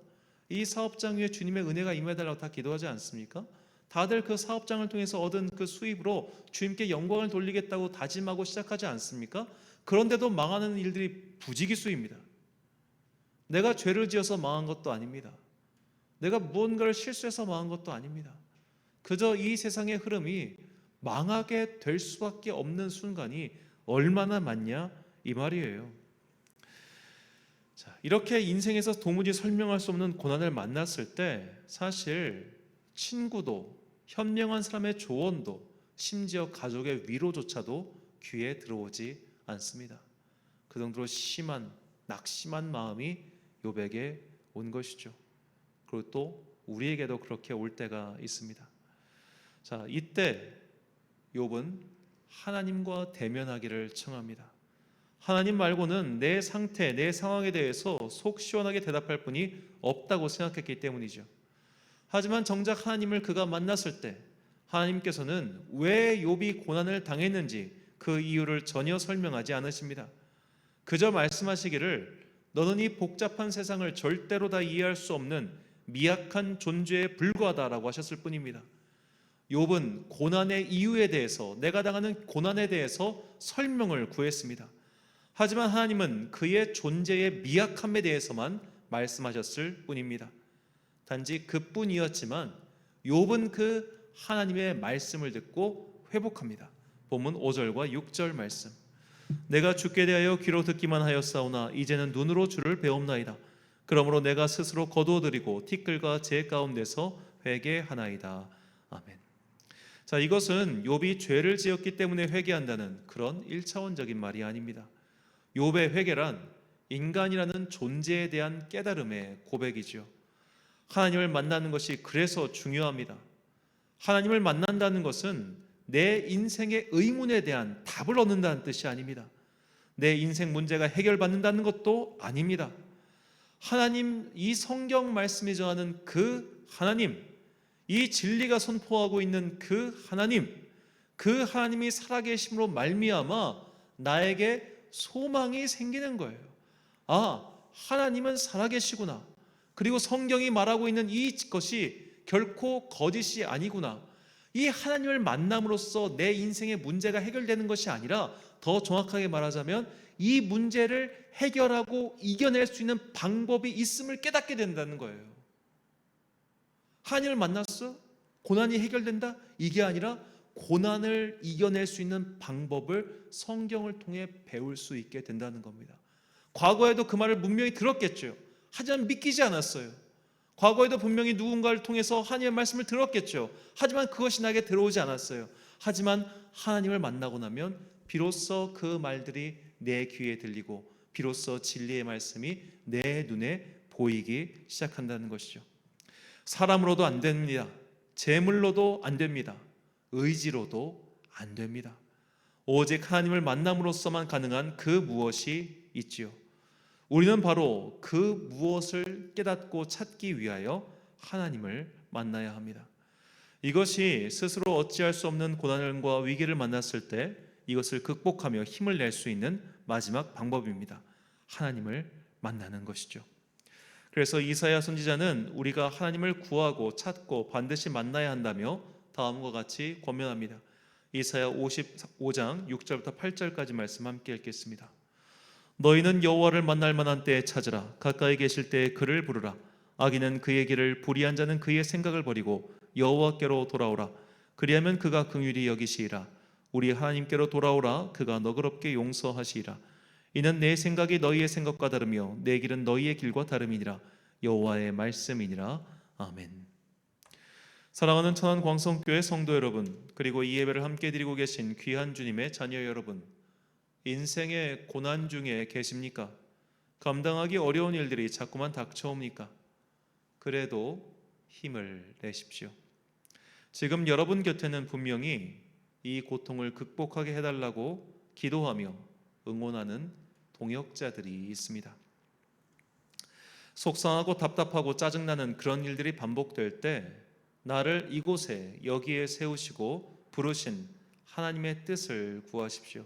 이 사업장 위에 주님의 은혜가 임해달라고 다 기도하지 않습니까? 다들 그 사업장을 통해서 얻은 그 수입으로 주님께 영광을 돌리겠다고 다짐하고 시작하지 않습니까? 그런데도 망하는 일들이 부지기수입니다. 내가 죄를 지어서 망한 것도 아닙니다. 내가 무언가를 실수해서 망한 것도 아닙니다. 그저 이 세상의 흐름이 망하게 될 수밖에 없는 순간이 얼마나 많냐 이 말이에요. 자, 이렇게 인생에서 도무지 설명할 수 없는 고난을 만났을 때 사실 친구도 현명한 사람의 조언도 심지어 가족의 위로조차도 귀에 들어오지 않습니다. 그 정도로 심한 낙심한 마음이 욥에게 온 것이죠. 그리고 또 우리에게도 그렇게 올 때가 있습니다. 자, 이때 욥은 하나님과 대면하기를 청합니다. 하나님 말고는 내 상태, 내 상황에 대해서 속 시원하게 대답할 분이 없다고 생각했기 때문이죠. 하지만 정작 하나님을 그가 만났을 때 하나님께서는 왜 욥이 고난을 당했는지 그 이유를 전혀 설명하지 않으십니다. 그저 말씀하시기를 너는 이 복잡한 세상을 절대로 다 이해할 수 없는 미약한 존재에 불과하다라고 하셨을 뿐입니다. 욥은 고난의 이유에 대해서, 내가 당하는 고난에 대해서 설명을 구했습니다. 하지만 하나님은 그의 존재의 미약함에 대해서만 말씀하셨을 뿐입니다. 단지 그뿐이었지만 욥은 그 하나님의 말씀을 듣고 회복합니다. 본문 5절과 6절 말씀. 내가 주께 대하여 귀로 듣기만 하였사오나 이제는 눈으로 주를 배움나이다. 그러므로 내가 스스로 거두어드리고 티끌과 재 가운데서 회개하나이다. 아멘. 자, 이것은 욥이 죄를 지었기 때문에 회개한다는 그런 1차원적인 말이 아닙니다. 욥의 회개란 인간이라는 존재에 대한 깨달음의 고백이죠. 하나님을 만나는 것이 그래서 중요합니다. 하나님을 만난다는 것은 내 인생의 의문에 대한 답을 얻는다는 뜻이 아닙니다. 내 인생 문제가 해결받는다는 것도 아닙니다. 하나님, 이 성경 말씀이 전하는 그 하나님, 이 진리가 선포하고 있는 그 하나님이 살아계심으로 말미암아 나에게 소망이 생기는 거예요. 아, 하나님은 살아계시구나. 그리고 성경이 말하고 있는 이것이 결코 거짓이 아니구나. 이 하나님을 만남으로써 내 인생의 문제가 해결되는 것이 아니라 더 정확하게 말하자면 이 문제를 해결하고 이겨낼 수 있는 방법이 있음을 깨닫게 된다는 거예요. 하나님을 만났어? 고난이 해결된다? 이게 아니라 고난을 이겨낼 수 있는 방법을 성경을 통해 배울 수 있게 된다는 겁니다. 과거에도 그 말을 분명히 들었겠죠. 하지만 믿기지 않았어요. 과거에도 분명히 누군가를 통해서 하나님의 말씀을 들었겠죠. 하지만 그것이 나에게 들어오지 않았어요. 하지만 하나님을 만나고 나면 비로소 그 말들이 내 귀에 들리고 비로소 진리의 말씀이 내 눈에 보이기 시작한다는 것이죠. 사람으로도 안 됩니다. 재물로도 안 됩니다. 의지로도 안 됩니다. 오직 하나님을 만남으로써만 가능한 그 무엇이 있지요. 우리는 바로 그 무엇을 깨닫고 찾기 위하여 하나님을 만나야 합니다. 이것이 스스로 어찌할 수 없는 고난과 위기를 만났을 때 이것을 극복하며 힘을 낼 수 있는 마지막 방법입니다. 하나님을 만나는 것이죠. 그래서 이사야 선지자는 우리가 하나님을 구하고 찾고 반드시 만나야 한다며 다음과 같이 권면합니다. 이사야 55장 6절부터 8절까지 말씀 함께 읽겠습니다. 너희는 여호와를 만날 만한 때에 찾으라. 가까이 계실 때에 그를 부르라. 악인은 그의 길을, 불의한 자는 그의 생각을 버리고 여호와께로 돌아오라. 그리하면 그가 긍휼히 여기시리라. 우리 하나님께로 돌아오라. 그가 너그럽게 용서하시리라. 이는 내 생각이 너희의 생각과 다르며 내 길은 너희의 길과 다름이니라. 여호와의 말씀이니라. 아멘. 사랑하는 천안광성교회 성도 여러분, 그리고 이 예배를 함께 드리고 계신 귀한 주님의 자녀 여러분, 인생의 고난 중에 계십니까? 감당하기 어려운 일들이 자꾸만 닥쳐옵니까? 그래도 힘을 내십시오. 지금 여러분 곁에는 분명히 이 고통을 극복하게 해달라고 기도하며 응원하는 동역자들이 있습니다. 속상하고 답답하고 짜증나는 그런 일들이 반복될 때 나를 이곳에 여기에 세우시고 부르신 하나님의 뜻을 구하십시오.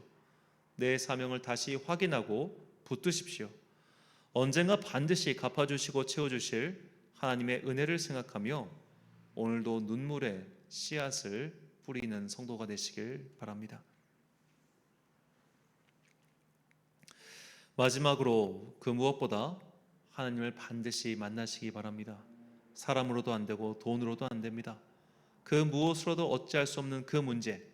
내 사명을 다시 확인하고 붙드십시오. 언젠가 반드시 갚아주시고 채워주실 하나님의 은혜를 생각하며 오늘도 눈물의 씨앗을 뿌리는 성도가 되시길 바랍니다. 마지막으로 그 무엇보다 하나님을 반드시 만나시기 바랍니다. 사람으로도 안 되고 돈으로도 안 됩니다. 그 무엇으로도 어찌할 수 없는 그 문제,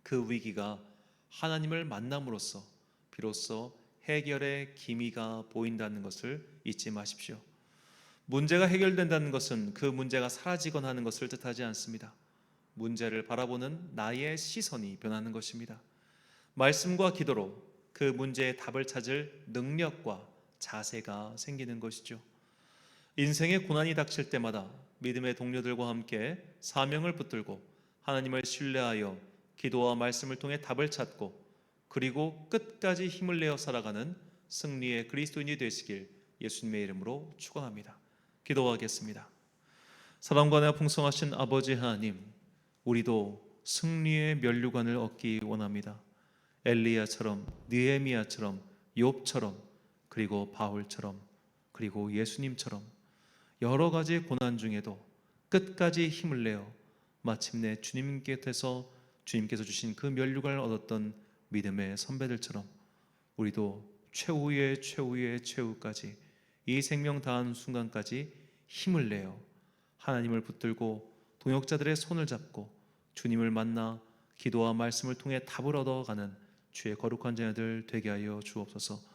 그 위기가 하나님을 만남으로써 비로소 해결의 기미가 보인다는 것을 잊지 마십시오. 문제가 해결된다는 것은 그 문제가 사라지거나 하는 것을 뜻하지 않습니다. 문제를 바라보는 나의 시선이 변하는 것입니다. 말씀과 기도로 그 문제의 답을 찾을 능력과 자세가 생기는 것이죠. 인생의 고난이 닥칠 때마다 믿음의 동료들과 함께 사명을 붙들고 하나님을 신뢰하여 기도와 말씀을 통해 답을 찾고 그리고 끝까지 힘을 내어 살아가는 승리의 그리스도인이 되시길 예수님의 이름으로 축원합니다. 기도하겠습니다. 사랑과 은혜가 풍성하신 아버지 하나님, 우리도 승리의 면류관을 얻기 원합니다. 엘리야처럼, 느헤미야처럼, 욥처럼, 그리고 바울처럼, 그리고 예수님처럼 여러 가지 고난 중에도 끝까지 힘을 내어 마침내 주님께서 주신 그 면류관을 얻었던 믿음의 선배들처럼 우리도 최후의 최후의 최후까지 이 생명 다한 순간까지 힘을 내어 하나님을 붙들고 동역자들의 손을 잡고 주님을 만나 기도와 말씀을 통해 답을 얻어가는 주의 거룩한 자녀들 되게 하여 주옵소서.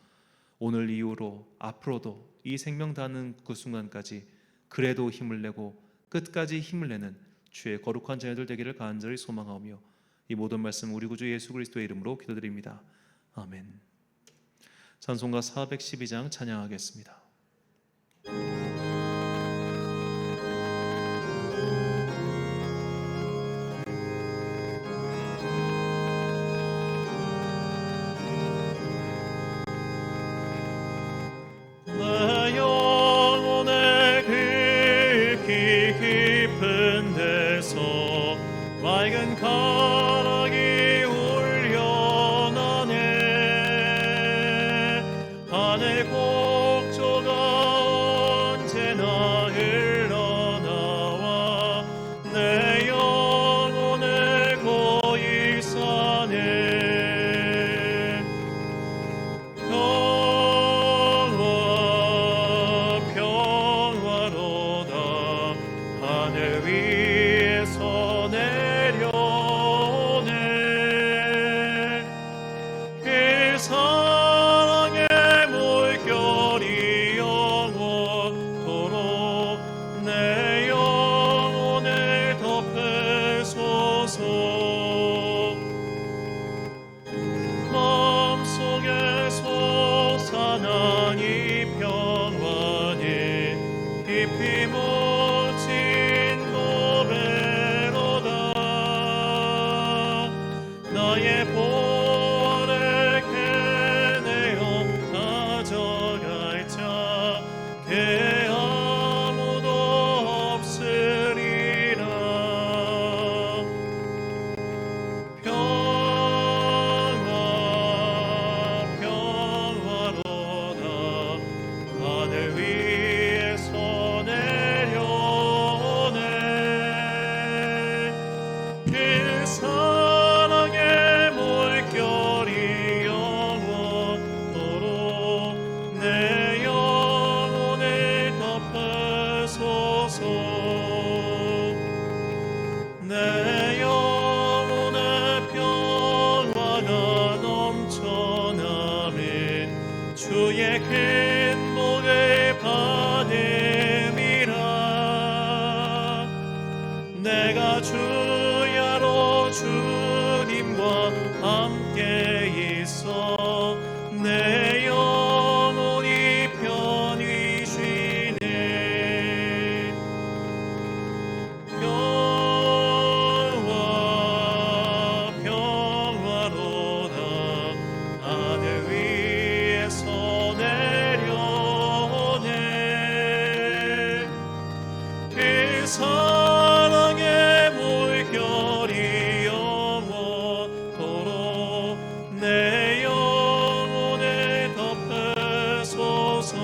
오늘 이후로 앞으로도 이 생명 다하는 그 순간까지 그래도 힘을 내고 끝까지 힘을 내는 주의 거룩한 자녀들 되기를 간절히 소망하며 이 모든 말씀 우리 구주 예수 그리스도의 이름으로 기도드립니다. 아멘. 찬송가 412장 찬양하겠습니다. 맑은 가락이 울려나네. 하늘 곡조가 언제나 흘러나와 내 영혼을 고이 사네. 평화로다 하늘 위에서 내려오네. 그 사랑의 물결이 영원토록 내 영혼을 덮으소서. 마음속에 솟아난 이 평안이 깊이 묻힌 노래로다. 나의 보화를 캐내어 가져갈 자 그 아무도 없으리라. 평화로다 하늘 위에서 내려오네. 그 사랑의 물결이 영원토록 내 영혼을 덮으소서. 내 영혼의 평화가 넘쳐나는 주의 큰 복을 받음이라. 내가 주야로 주님과 함께 있어 내 영혼이 편히 쉬네. 평화로다 하늘 위에서 내려오네. 사랑의 물결이 영원토록 내 영혼을 덮으소서.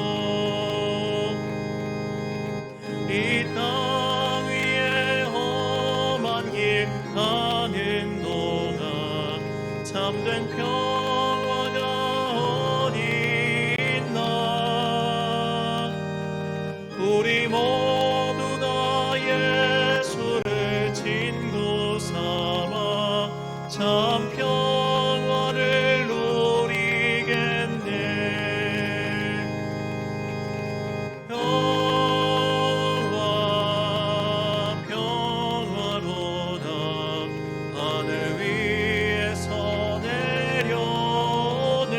이 땅 위에 험한 길 가는 동안 참된 평화가 어디 있나. 우리 모두 다 예수를 친구 삼아 참 평화를 누리겠네. 평화로다 하늘 위에서 내려오네.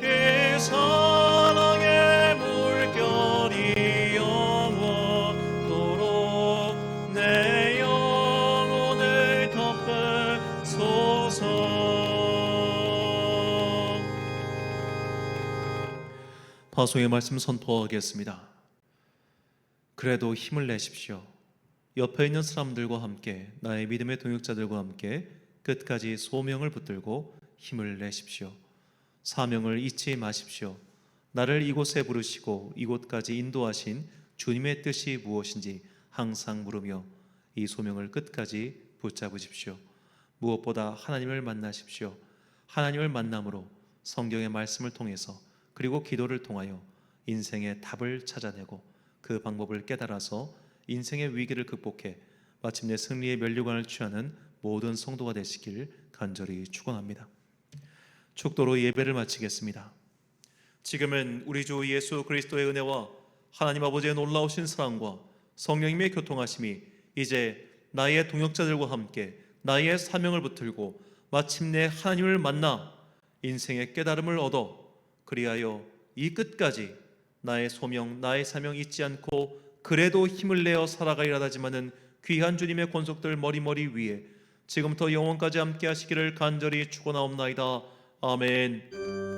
그 사랑의 물결이 영원토록 내 영혼을 덮으소서. 파송의 말씀 선포하겠습니다. 그래도 힘을 내십시오. 옆에 있는 사람들과 함께, 나의 믿음의 동역자들과 함께 끝까지 소명을 붙들고 힘을 내십시오. 사명을 잊지 마십시오. 나를 이곳에 부르시고 이곳까지 인도하신 주님의 뜻이 무엇인지 항상 물으며 이 소명을 끝까지 붙잡으십시오. 무엇보다 하나님을 만나십시오. 하나님을 만남으로 성경의 말씀을 통해서 그리고 기도를 통하여 인생의 답을 찾아내고 그 방법을 깨달아서 인생의 위기를 극복해 마침내 승리의 면류관을 취하는 모든 성도가 되시길 간절히 축원합니다. 축도로 예배를 마치겠습니다. 지금은 우리 주 예수 그리스도의 은혜와 하나님 아버지의 놀라우신 사랑과 성령님의 교통하심이 이제 나의 동역자들과 함께 나의 사명을 붙들고 마침내 하나님을 만나 인생의 깨달음을 얻어 그리하여 이 끝까지 나의 소명, 나의 사명 잊지 않고 그래도 힘을 내어 살아가리라 하지만은 귀한 주님의 권속들 머리머리 위에 지금부터 영원까지 함께 하시기를 간절히 축원하옵나이다. 아멘.